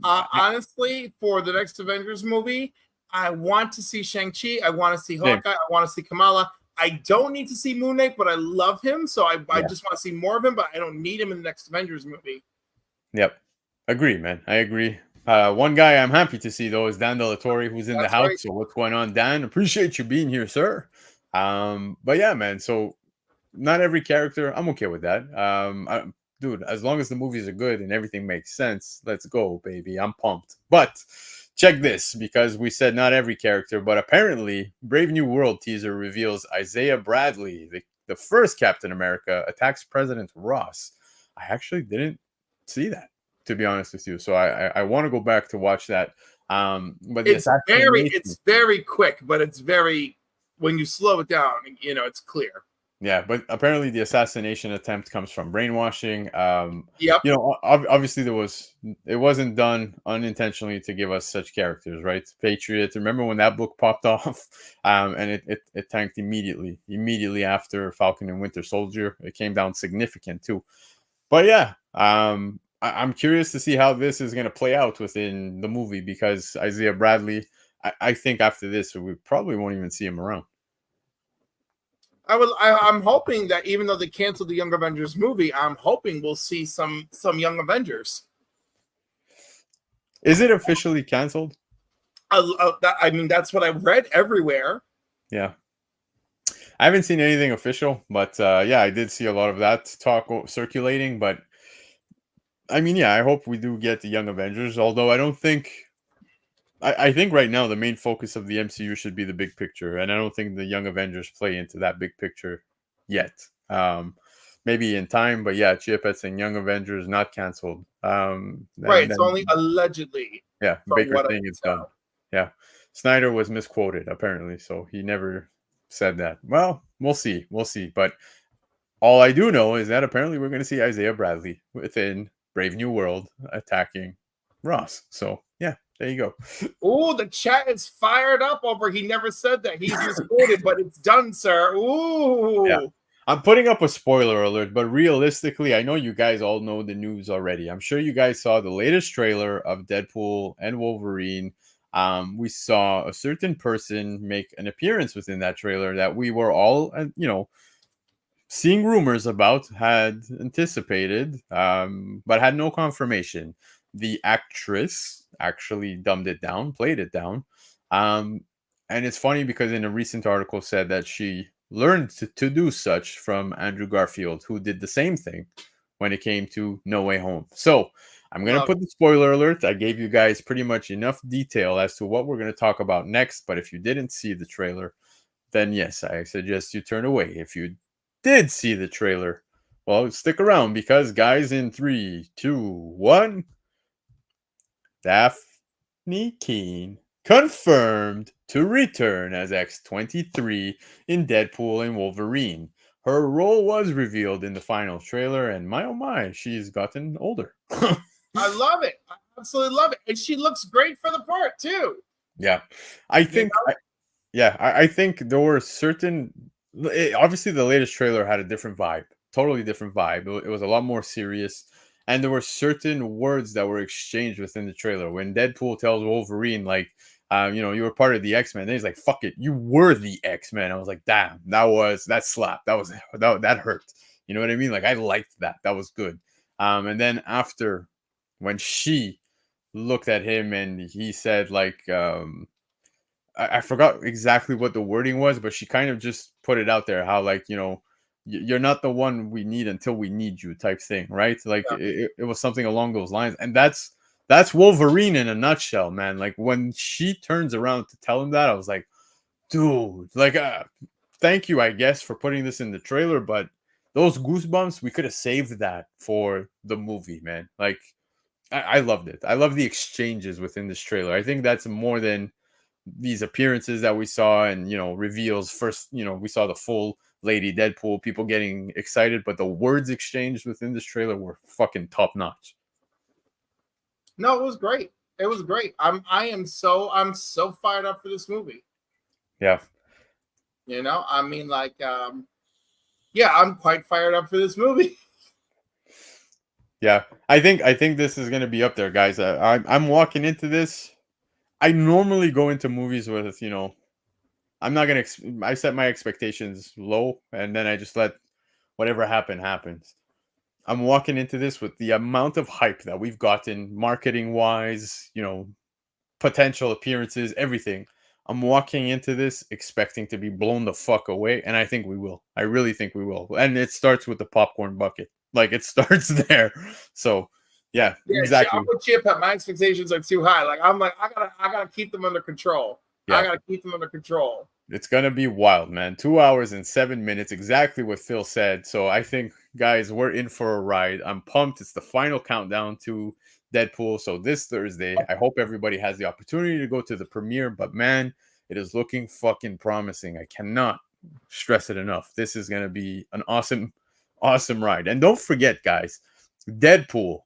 S2: honestly, for the next Avengers movie, I want to see Shang-Chi. I want to see Hawkeye. I want to see Kamala. I don't need to see Moon Knight, but I love him. So I just want to see more of him, but I don't need him in the next Avengers movie.
S1: Yep. Agree, man. I agree. One guy I'm happy to see, though, is Dan De La Torre, who's in the house. Right. So what's going on, Dan? Appreciate you being here, sir. But yeah, man. So not every character, I'm okay with that. Dude, as long as the movies are good and everything makes sense, let's go, baby. I'm pumped. But check this, because we said not every character, but apparently Brave New World teaser reveals Isaiah Bradley, the first Captain America, attacks President Ross. I actually didn't see that, to be honest with you. So I want to go back to watch that. But it's
S2: very quick, but it's very, when you slow it down, it's clear.
S1: Yeah, but apparently the assassination attempt comes from brainwashing.
S2: Yep.
S1: Obviously it wasn't done unintentionally to give us such characters, right? Patriots. Remember when that book popped off, and it tanked immediately after Falcon and Winter Soldier. It came down significant too. But yeah, I'm curious to see how this is going to play out within the movie, because Isaiah Bradley, I think after this we probably won't even see him around.
S2: I'm hoping that even though they canceled the Young Avengers movie, I'm hoping we'll see some Young Avengers.
S1: Is it officially canceled?
S2: I mean, that's what I've read everywhere.
S1: Yeah. I haven't seen anything official, but yeah, I did see a lot of that talk circulating. But I mean, yeah, I hope we do get the Young Avengers, although I don't think... I think right now the main focus of the MCU should be the big picture, and I don't think the Young Avengers play into that big picture yet. Maybe in time, but yeah, Chip had saying Young Avengers not canceled.
S2: Right, it's only allegedly.
S1: Yeah, Baker saying it's done. Yeah, Snyder was misquoted apparently, so he never said that. Well, we'll see. But all I do know is that apparently we're going to see Isaiah Bradley within Brave New World attacking Ross. So yeah. There you go.
S2: Oh, the chat is fired up over. He never said that. He's misquoted, but it's done, sir. Ooh.
S1: Yeah. I'm putting up a spoiler alert, but realistically, I know you guys all know the news already. I'm sure you guys saw the latest trailer of Deadpool and Wolverine. We saw a certain person make an appearance within that trailer that we were all, seeing rumors about, had anticipated, but had no confirmation. The actress actually dumbed it down, played it down. Um, and it's funny because in a recent article said that she learned to do such from Andrew Garfield, who did the same thing when it came to No Way Home. So I'm going to
S2: Love
S1: put the spoiler alert. I gave you guys pretty much enough detail as to what we're going to talk about next. But if you didn't see the trailer, then yes, I suggest you turn away. If you did see the trailer, well, stick around because, guys, in 3, 2, 1, Daphne Keane confirmed to return as X-23 in Deadpool and Wolverine. Her role was revealed in the final trailer, and my oh my, she's gotten older.
S2: I love it. I absolutely love it. And she looks great for the part, too.
S1: Yeah, I think. I think there were certain. Obviously, the latest trailer had a different vibe, totally different vibe. It was a lot more serious, and there were certain words that were exchanged within the trailer. When Deadpool tells Wolverine, like, you were part of the X-Men, then he's like, "Fuck it, you were the X-Men." I was like, "Damn, that slap. That hurt." You know what I mean? Like, I liked that. That was good. And then after, when she looked at him and he said, like, I forgot exactly what the wording was, but she kind of just put it out there how, like, you're not the one we need until we need you type thing, right? Like,
S2: Yeah.
S1: it was something along those lines. And that's Wolverine in a nutshell, man. Like, when she turns around to tell him that, I was like, dude, like, thank you, I guess, for putting this in the trailer, but those goosebumps, we could have saved that for the movie, man. Like, I loved it. I love the exchanges within this trailer. I think that's more than these appearances that we saw and reveals. First, we saw the full Lady Deadpool, people getting excited, but the words exchanged within this trailer were fucking top notch.
S2: No, it was great. It was great. I'm so fired up for this movie.
S1: Yeah.
S2: I mean, like, yeah, I'm quite fired up for this movie.
S1: Yeah, I think this is gonna be up there, guys. I'm walking into this. I normally go into movies with, I'm not gonna. I set my expectations low, and then I just let whatever happens. I'm walking into this with the amount of hype that we've gotten, marketing wise, potential appearances, everything. I'm walking into this expecting to be blown the fuck away, and I think we will. I really think we will. And it starts with the popcorn bucket. Like, it starts there. So, yeah,
S2: Yeah,
S1: exactly.
S2: I'm with Chip. My expectations are too high. Like, I'm like, I gotta keep them under control. I
S1: Yeah.
S2: gotta keep them under control.
S1: It's gonna be wild, man. 2 hours and 7 minutes, exactly what Phil said. So I think, guys, we're in for a ride. I'm pumped. It's the final countdown to Deadpool. So this Thursday, I hope everybody has the opportunity to go to the premiere. But man, it is looking fucking promising. I cannot stress it enough. This is gonna be an awesome, awesome ride. And don't forget, guys, Deadpool.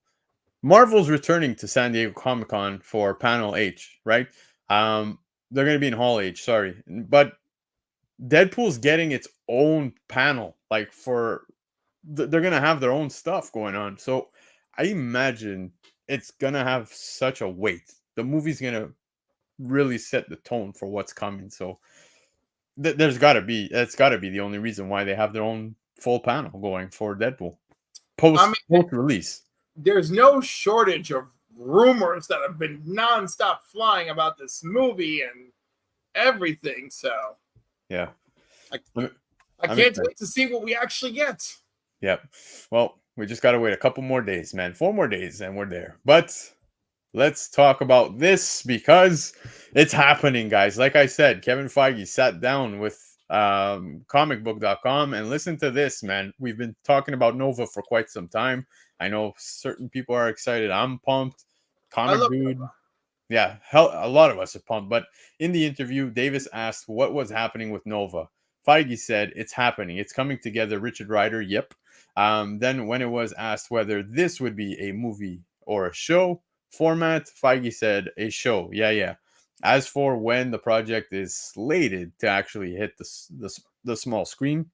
S1: Marvel's returning to San Diego Comic Con for Panel H, right? They're going to be in Hall H, sorry, but Deadpool's getting its own panel. Like, they're going to have their own stuff going on. So I imagine it's going to have such a weight. The movie's going to really set the tone for what's coming. So that's got to be the only reason why they have their own full panel going for Deadpool
S2: I mean,
S1: post release.
S2: there's no shortage of rumors that have been nonstop flying about this movie and everything. So
S1: Yeah.
S2: I can't wait to see what we actually get.
S1: Yep. Well, we just got to wait a couple more days, man. 4 more days and we're there. But let's talk about this because it's happening, guys. Like I said, Kevin Feige sat down with comicbook.com and listen to this, man. We've been talking about Nova for quite some time. I know certain people are excited. I'm pumped. Comic Dude.
S2: Nova.
S1: Yeah, hell, a lot of us are pumped. But in the interview, Davis asked what was happening with Nova. Feige said it's happening. It's coming together. Richard Rider, yep. Then when it was asked whether this would be a movie or a show format, Feige said a show. Yeah. As for when the project is slated to actually hit the small screen,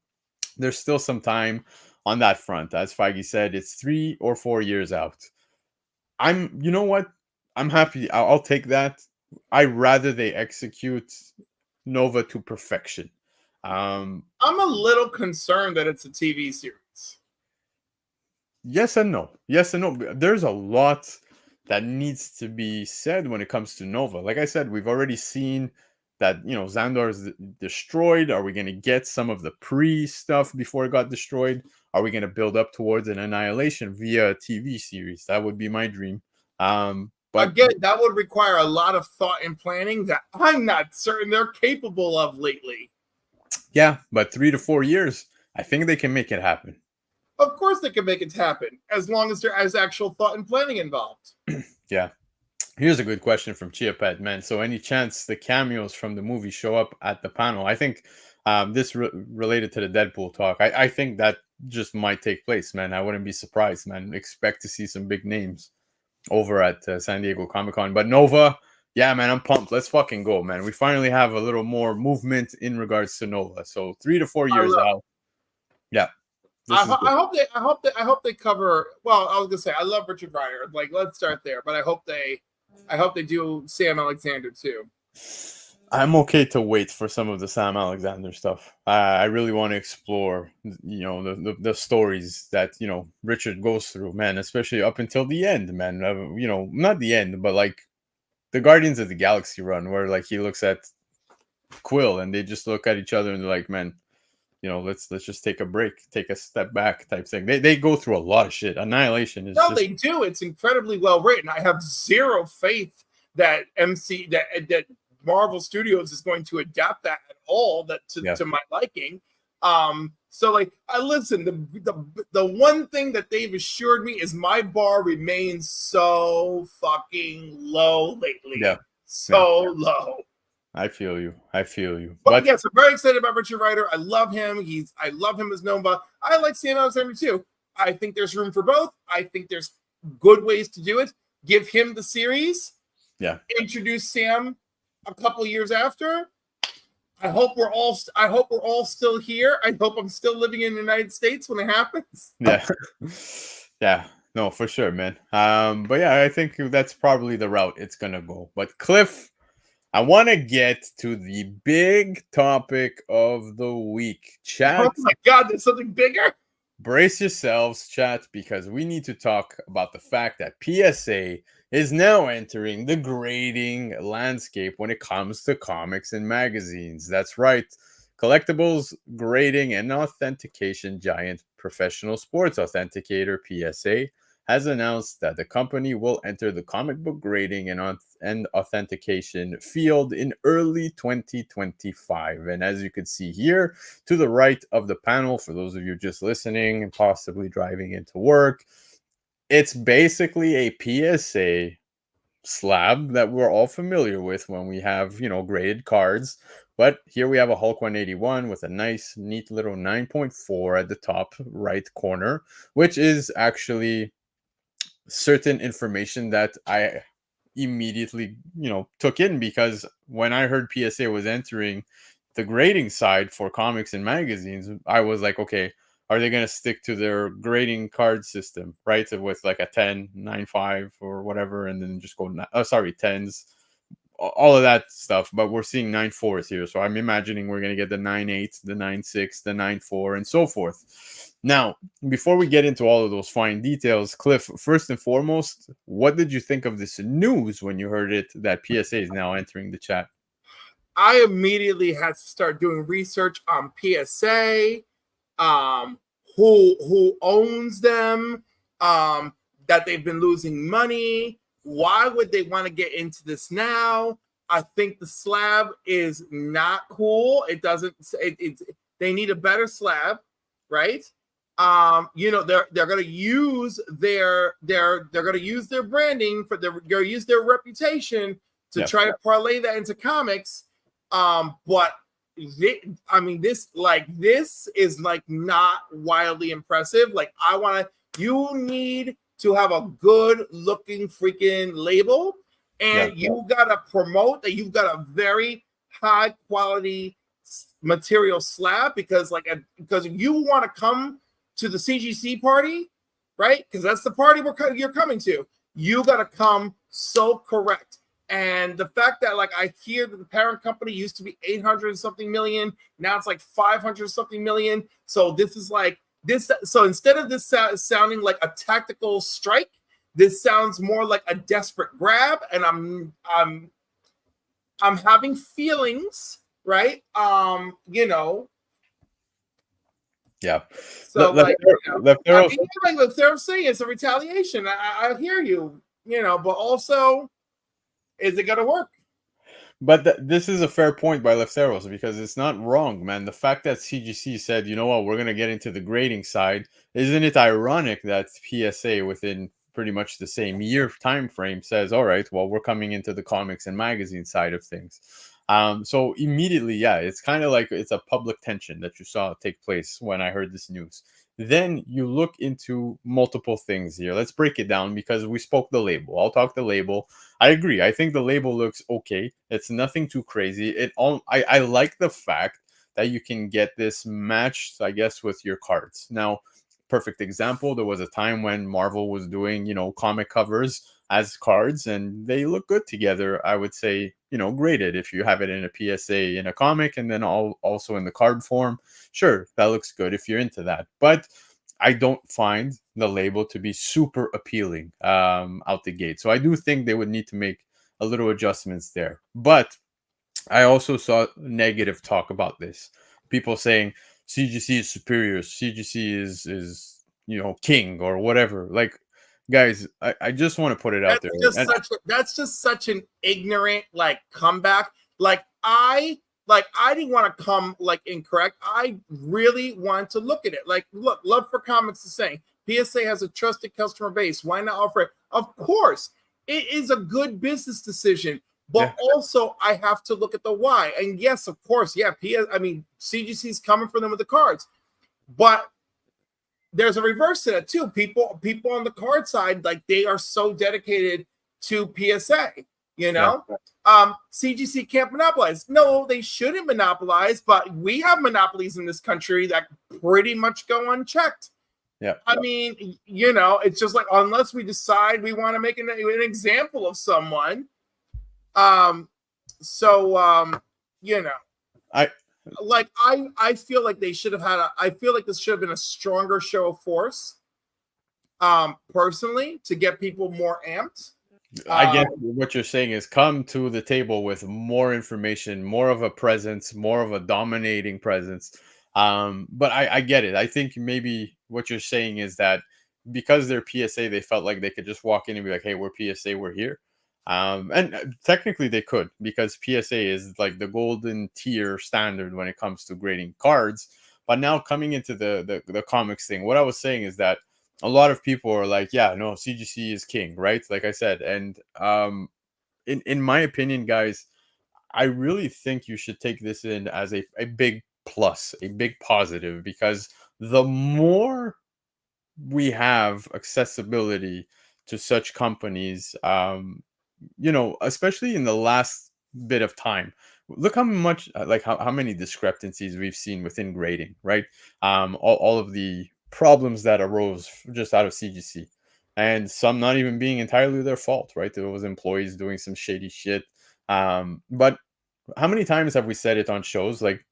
S1: there's still some time on that front. As Feige said, it's 3 or 4 years out. You know what? I'm happy. I'll take that. I rather they execute Nova to perfection.
S2: I'm a little concerned that it's a TV series.
S1: Yes and no. Yes and no. There's a lot that needs to be said when it comes to Nova. Like I said, we've already seen that, Xandar is destroyed. Are we going to get some of the pre stuff before it got destroyed? Are we going to build up towards an annihilation via a TV series? That would be my dream. But
S2: again, that would require a lot of thought and planning that I'm not certain they're capable of lately.
S1: Yeah, but 3 to 4 years, I think they can make it happen.
S2: Of course they can make it happen, as long as there is actual thought and planning involved.
S1: Yeah. Here's a good question from Chiapet, man. So any chance the cameos from the movie show up at the panel? I think this related to the Deadpool talk. I think that just might take place, man. I wouldn't be surprised, man. Expect to see some big names over at San Diego Comic-Con. But Nova, yeah, man, I'm pumped. Let's fucking go, man. We finally have a little more movement in regards to Nova. So 3 to 4 years out. Yeah.
S2: I hope they cover. Well, I was gonna say I love Richard Rider. Like, let's start there. But I hope they do Sam Alexander too.
S1: I'm okay to wait for some of the Sam Alexander stuff. I really want to explore, the stories that Richard goes through, man. Especially up until the end, man. Not the end, but like the Guardians of the Galaxy run, where like he looks at Quill and they just look at each other and they're like, man, let's just take a break, take a step back, type thing. They go through a lot of shit. Annihilation is
S2: they do. It's incredibly well written. I have zero faith that that Marvel Studios is going to adapt that at all to my liking. So like I listen, the one thing that they've assured me is my bar remains so fucking low lately.
S1: Yeah.
S2: Low.
S1: I feel you.
S2: But yes, I'm very excited about Richard Rider. I love him. I love him as Nova. I like Sam Alexander too. I think there's room for both. I think there's good ways to do it. Give him the series.
S1: Yeah.
S2: Introduce Sam a couple years after. I hope we're all still here. I hope I'm still living in the United States when it happens.
S1: Yeah. Yeah. No, for sure, man. But yeah, I think that's probably the route it's gonna go. But Cliff, I want to get to the big topic of the week. Chat.
S2: Oh my God, there's something bigger.
S1: Brace yourselves, chat, because we need to talk about the fact that PSA is now entering the grading landscape when it comes to comics and magazines. That's right. Collectibles grading and authentication giant Professional Sports Authenticator, PSA, has announced that the company will enter the comic book grading and authentication field in early 2025. And as you can see here to the right of the panel, for those of you just listening and possibly driving into work, it's basically a PSA slab that we're all familiar with when we have, graded cards. But here we have a Hulk 181 with a nice, neat little 9.4 at the top right corner, which is actually certain information that I immediately, took in, because when I heard PSA was entering the grading side for comics and magazines, I was like, okay, are they going to stick to their grading card system, right? With like a 10, 9.5 or whatever, and then just go, 10s, all of that stuff. But we're seeing 9.4s here. So I'm imagining we're going to get the 9.8, the 9.6, the 9.4, and so forth. Now, before we get into all of those fine details, Cliff, first and foremost, what did you think of this news when you heard it that PSA is now entering the chat?
S2: I immediately had to start doing research on PSA, who owns them, that they've been losing money. Why would they want to get into this now? I think the slab is not cool. It doesn't. They need a better slab, right? They're going to use their branding for they're going to use their reputation to try to parlay that into comics. But this is like not wildly impressive. Like you need to have a good looking freaking label, and you got to promote that you've got a very high quality material slab, because you want to come to the CGC party, right? Because that's the party you're coming to. You got to come so correct. And the fact that like I hear that the parent company used to be 800 and something million, now it's like 500 something million. So this is like this. So instead of this sounding like a tactical strike, this sounds more like a desperate grab. And I'm having feelings, right?
S1: Yeah.
S2: So like,
S1: Leftero's
S2: like Leftero's saying, it's a retaliation. I hear you, but also, is it gonna work?
S1: But this is a fair point by Lefteros because it's not wrong, man. The fact that CGC said, you know what, we're going to get into the grading side, isn't it ironic that PSA within pretty much the same year time frame says, all right, well, we're coming into the comics and magazine side of things. So immediately, yeah, it's kind of like it's a public tension that you saw take place when I heard this news. Then you look into multiple things here. Let's break it down because we spoke the label. I'll talk the label. I agree. I think the label looks okay. It's nothing too crazy. I like the fact that you can get this matched, I guess, with your cards. Now, perfect example, there was a time when Marvel was doing, comic covers as cards and they look good together. I would say, graded if you have it in a PSA in a comic and then also in the card form. Sure, that looks good if you're into that. But I don't find the label to be super appealing out the gate. So I do think they would need to make a little adjustments there. But I also saw negative talk about this. People saying CGC is superior, CGC is king or whatever. Like, guys, I just want to put it out there.
S2: That's just such an ignorant like comeback. I didn't want to come like incorrect. I really want to look at it. Like, look, Love for Comics is saying PSA has a trusted customer base. Why not offer it? Of course, it is a good business decision. But also, I have to look at the why. And yes, of course, CGC is coming for them with the cards. But there's a reverse to that too. People on the card side, like they are so dedicated to PSA. CGC can't monopolize. No, they shouldn't monopolize, but we have monopolies in this country that pretty much go unchecked.
S1: Yeah.
S2: I mean, it's just like unless we decide we want to make an example of someone. I feel like they should have had I feel like this should have been a stronger show of force. Personally, to get people more amped.
S1: I guess what you're saying is come to the table with more information, more of a presence, more of a dominating presence. But I get it. I think maybe what you're saying is that because they're PSA, they felt like they could just walk in and be like, hey, we're PSA, we're here. And technically they could because PSA is like the golden tier standard when it comes to grading cards. But now coming into the comics thing, what I was saying is that a lot of people are like, yeah, no, CGC is king, right? Like I said. And in my opinion, guys, I really think you should take this in as a big plus, a big positive, because the more we have accessibility to such companies, especially in the last bit of time, look how much, how many discrepancies we've seen within grading, right? All of the problems that arose just out of CGC, and some not even being entirely their fault, right? There was employees doing some shady shit. But how many times have we said it on shows? Like,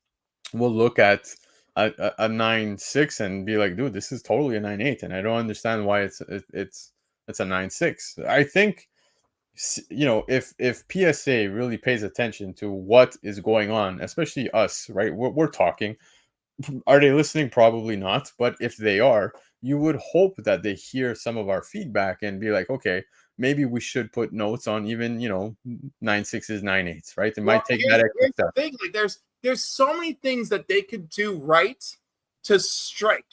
S1: we'll look at a 9.6 and be like, dude, this is totally a 9.8, and I don't understand why it's a 9.6. I think, if PSA really pays attention to what is going on, especially us, right? We're talking. Are they listening? Probably not. But if they are, you would hope that they hear some of our feedback and be like, okay, maybe we should put notes on even 9.6s, 9.8s, right? It might take that extra step.
S2: Thing. Like there's so many things that they could do right to strike,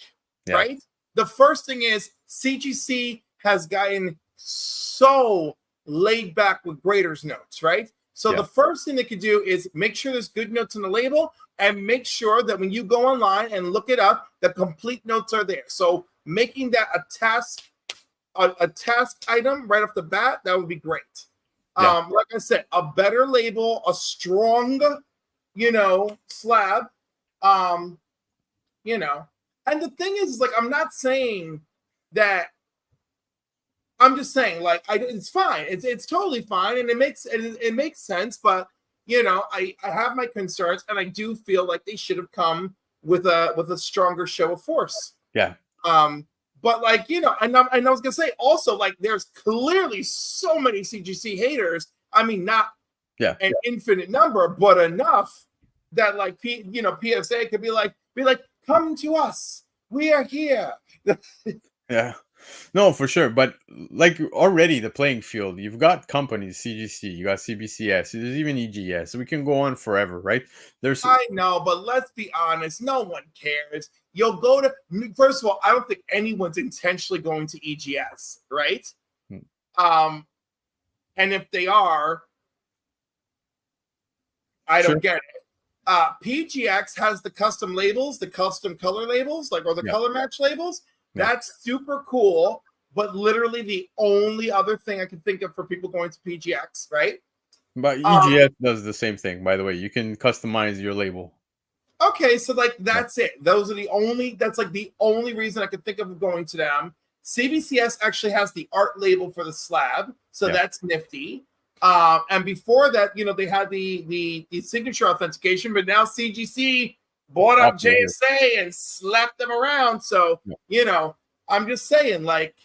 S2: right? The first thing is CGC has gotten so laid back with graders notes, right? So the first thing they could do is make sure there's good notes on the label and make sure that when you go online and look it up, the complete notes are there. So making that a task item right off the bat, that would be great. Like I said, a better label, a strong, slab, and the thing is like, I'm not saying that I'm just saying, like, it's fine. It's totally fine, and it makes sense. But you know, I have my concerns, and I do feel like they should have come with a stronger show of force.
S1: Yeah.
S2: But like, you know, and I was gonna say also, like, there's clearly so many CGC haters. I mean, not an infinite number, but enough that like PSA could be like, come to us, we are here.
S1: Yeah. No, for sure. But like already the playing field, you've got companies, CGC, you got CBCS, there's even EGS. We can go on forever, right? There's
S2: I know, but let's be honest, no one cares. You'll go to, first of all, I don't think anyone's intentionally going to EGS, right? And if they are, I don't get it. PGX has the custom labels, the custom color labels, like, or the color match labels. That's super cool, but literally the only other thing I can think of for people going to PGX, right?
S1: But EGS does the same thing, by the way. You can customize your label.
S2: Okay, so like that's it. Those are that's like the only reason I could think of going to them. CBCS actually has the art label for the slab, so that's nifty. And before that, you know, they had the signature authentication, but now CGC bought up JSA and slapped them around. So, you know, I'm just saying, like,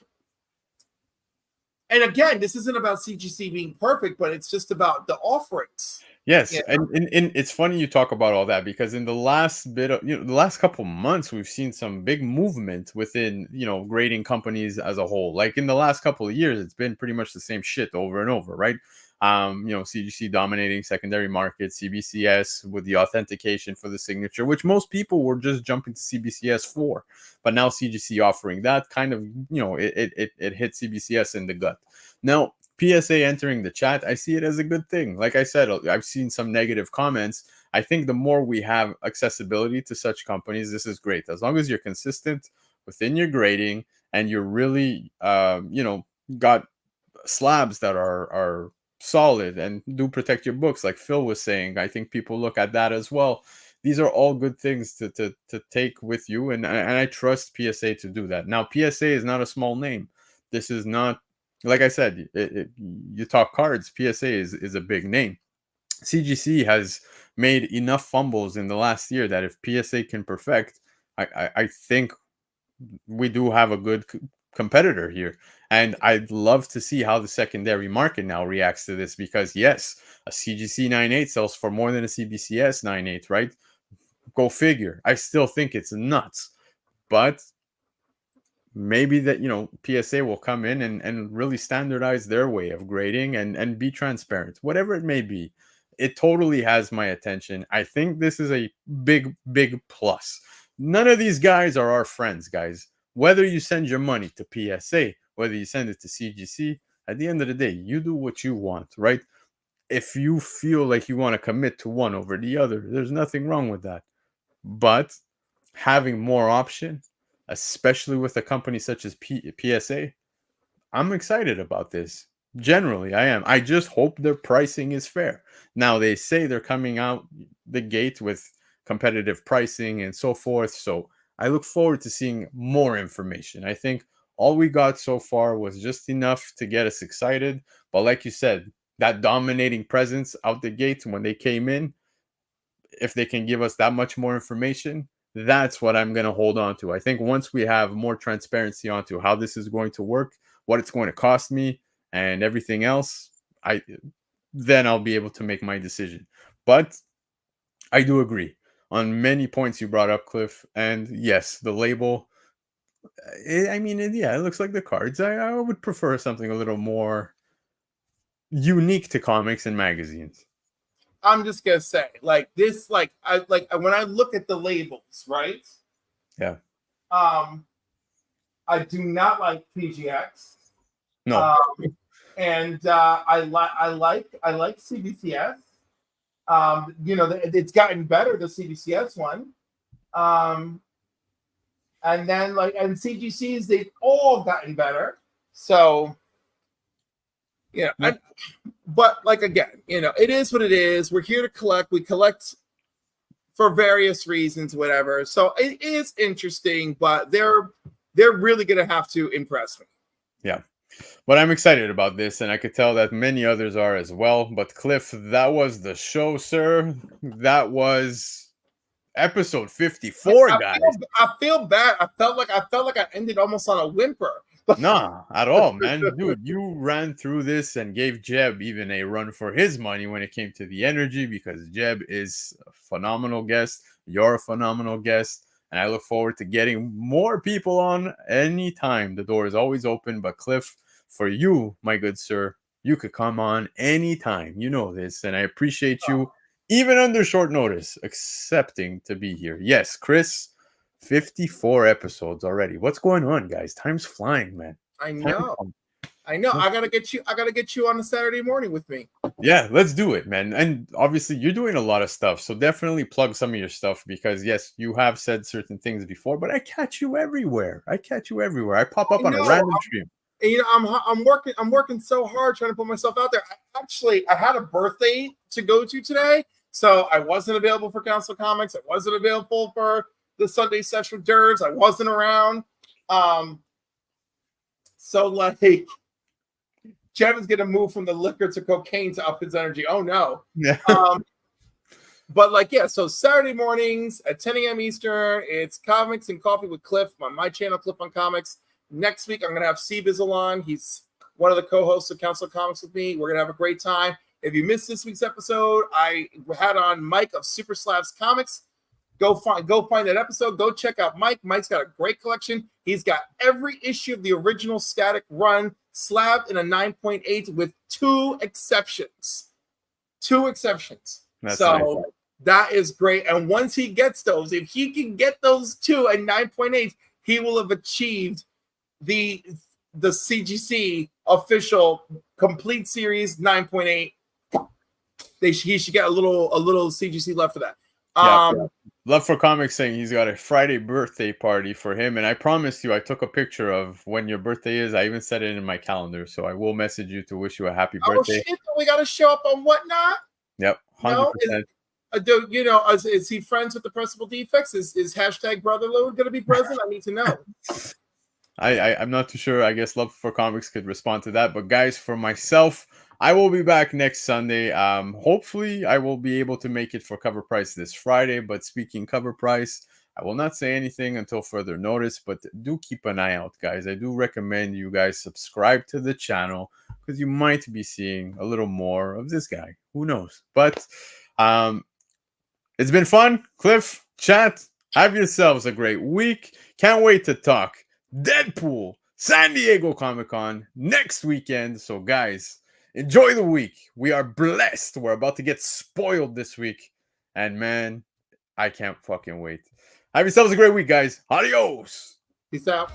S2: and again, this isn't about CGC being perfect, but it's just about the offerings.
S1: Yes, and it's funny you talk about all that, because in the last bit of, you know, the last couple months, we've seen some big movement within, you know, grading companies as a whole. Like in the last couple of years, it's been pretty much the same shit over and over, right? You know, CGC dominating secondary markets, CBCS with the authentication for the signature, which most people were just jumping to CBCS for, but now CGC offering that kind of, you know, it hit CBCS in the gut. Now, PSA entering the chat, I see it as a good thing. Like I said, I've seen some negative comments. I think the more we have accessibility to such companies, this is great. As long as you're consistent within your grading and you're really, you know, got slabs that are solid and do protect your books, like Phil was saying. I think people look at that as well. These are all good things to take with you, and I trust PSA to do that. Now, PSA is not a small name. This is not, like I said, you talk cards, PSA is a big name. CGC has made enough fumbles in the last year that if PSA can perfect, I think we do have a good competitor here. And I'd love to see how the secondary market now reacts to this, because yes, a CGC 9.8 sells for more than a CBCS 9.8, right? Go figure. I still think it's nuts, but maybe that, you know, PSA will come in and really standardize their way of grading and be transparent, whatever it may be. It totally has my attention. I think this is a big plus. None of these guys are our friends, guys. Whether you send your money to PSA, whether you send it to CGC, at the end of the day, you do what you want, right? If you feel like you want to commit to one over the other, there's nothing wrong with that. But having more option, especially with a company such as PSA, I'm excited about this. Generally, I am. I just hope their pricing is fair. Now, they say they're coming out the gate with competitive pricing and so forth. So I look forward to seeing more information. I think all we got so far was just enough to get us excited. But like you said, that dominating presence out the gate when they came in, if they can give us that much more information, that's what I'm going to hold on to. I think once we have more transparency onto how this is going to work, what it's going to cost me, and everything else, then I'll be able to make my decision. But I do agree on many points you brought up, Cliff. And yes, the label, it looks like the cards. I would prefer something a little more unique to comics and magazines.
S2: I'm just gonna say, like this, like when I look at the labels, right?
S1: Yeah.
S2: I do not like PGX.
S1: No.
S2: And I like CBCS. You know, it's gotten better, the CBCS one. And then and CGCs, they've all gotten better. So yeah, but like again, you know, it is what it is. We're here to collect. We collect for various reasons, whatever. So it is interesting, but they're really gonna have to impress me.
S1: Yeah. But I'm excited about this, and I could tell that many others are as well. But Cliff, that was the show, sir. That was episode 54, guys.
S2: I feel bad. I felt like I ended almost on a whimper.
S1: Nah, at all, man. Dude, you ran through this and gave Jeb even a run for his money when it came to the energy, because Jeb is a phenomenal guest. You're a phenomenal guest. And I look forward to getting more people on anytime. The door is always open. But Cliff, for you, my good sir, you could come on anytime. You know this. And I appreciate you, even under short notice, accepting to be here. Yes, Chris, 54 episodes already. What's going on, guys? Time's flying, man.
S2: I know. I gotta get you on a Saturday morning with me.
S1: Yeah, let's do it, man. And obviously you're doing a lot of stuff, so definitely plug some of your stuff, because yes, you have said certain things before, but I catch you everywhere. I pop up on a random stream.
S2: You know, I'm working so hard trying to put myself out there. I had a birthday to go to today, so I wasn't available for Council Comics. I wasn't available for the Sunday session with Dervs. I wasn't around. So like, Jevin's gonna move from the liquor to cocaine to up his energy. Oh no.
S1: Yeah.
S2: But like, yeah, so Saturday mornings at 10 a.m. Eastern, it's Comics and Coffee with Cliff on my channel, Cliff on Comics. Next week, I'm going to have C-Bizzle on. He's one of the co-hosts of Council of Comics with me. We're going to have a great time. If you missed this week's episode, I had on Mike of Super Slabs Comics. Go find that episode. Go check out Mike. Mike's got a great collection. He's got every issue of the original Static run slabbed in a 9.8 with two exceptions. That's so nice. That is great. And once he gets those, if he can get those two at 9.8, he will have achieved the CGC official complete series 9.8. He should get a little CGC left for that.
S1: Yeah. Love for Comics saying he's got a Friday birthday party for him, and I promised you I took a picture of when your birthday is. I even set it in my calendar, so I will message you to wish you a happy birthday.
S2: Oh shit! We got to show up on Whatnot.
S1: Yep, 100%.
S2: Is he friends with the Principal Defects? Is hashtag Brotherload going to be present? I need to know.
S1: I'm not too sure. I guess Love for Comics could respond to that. But guys, for myself, I will be back next Sunday. Hopefully, I will be able to make it for Covrprice this Friday. But speaking Covrprice, I will not say anything until further notice. But do keep an eye out, guys. I do recommend you guys subscribe to the channel, because you might be seeing a little more of this guy. Who knows? But it's been fun. Cliff, chat, have yourselves a great week. Can't wait to talk Deadpool, San Diego Comic-Con next weekend. So guys, enjoy the week. We are blessed. We're about to get spoiled this week. And man, I can't fucking wait. Have yourselves a great week, guys. Adios.
S2: Peace out.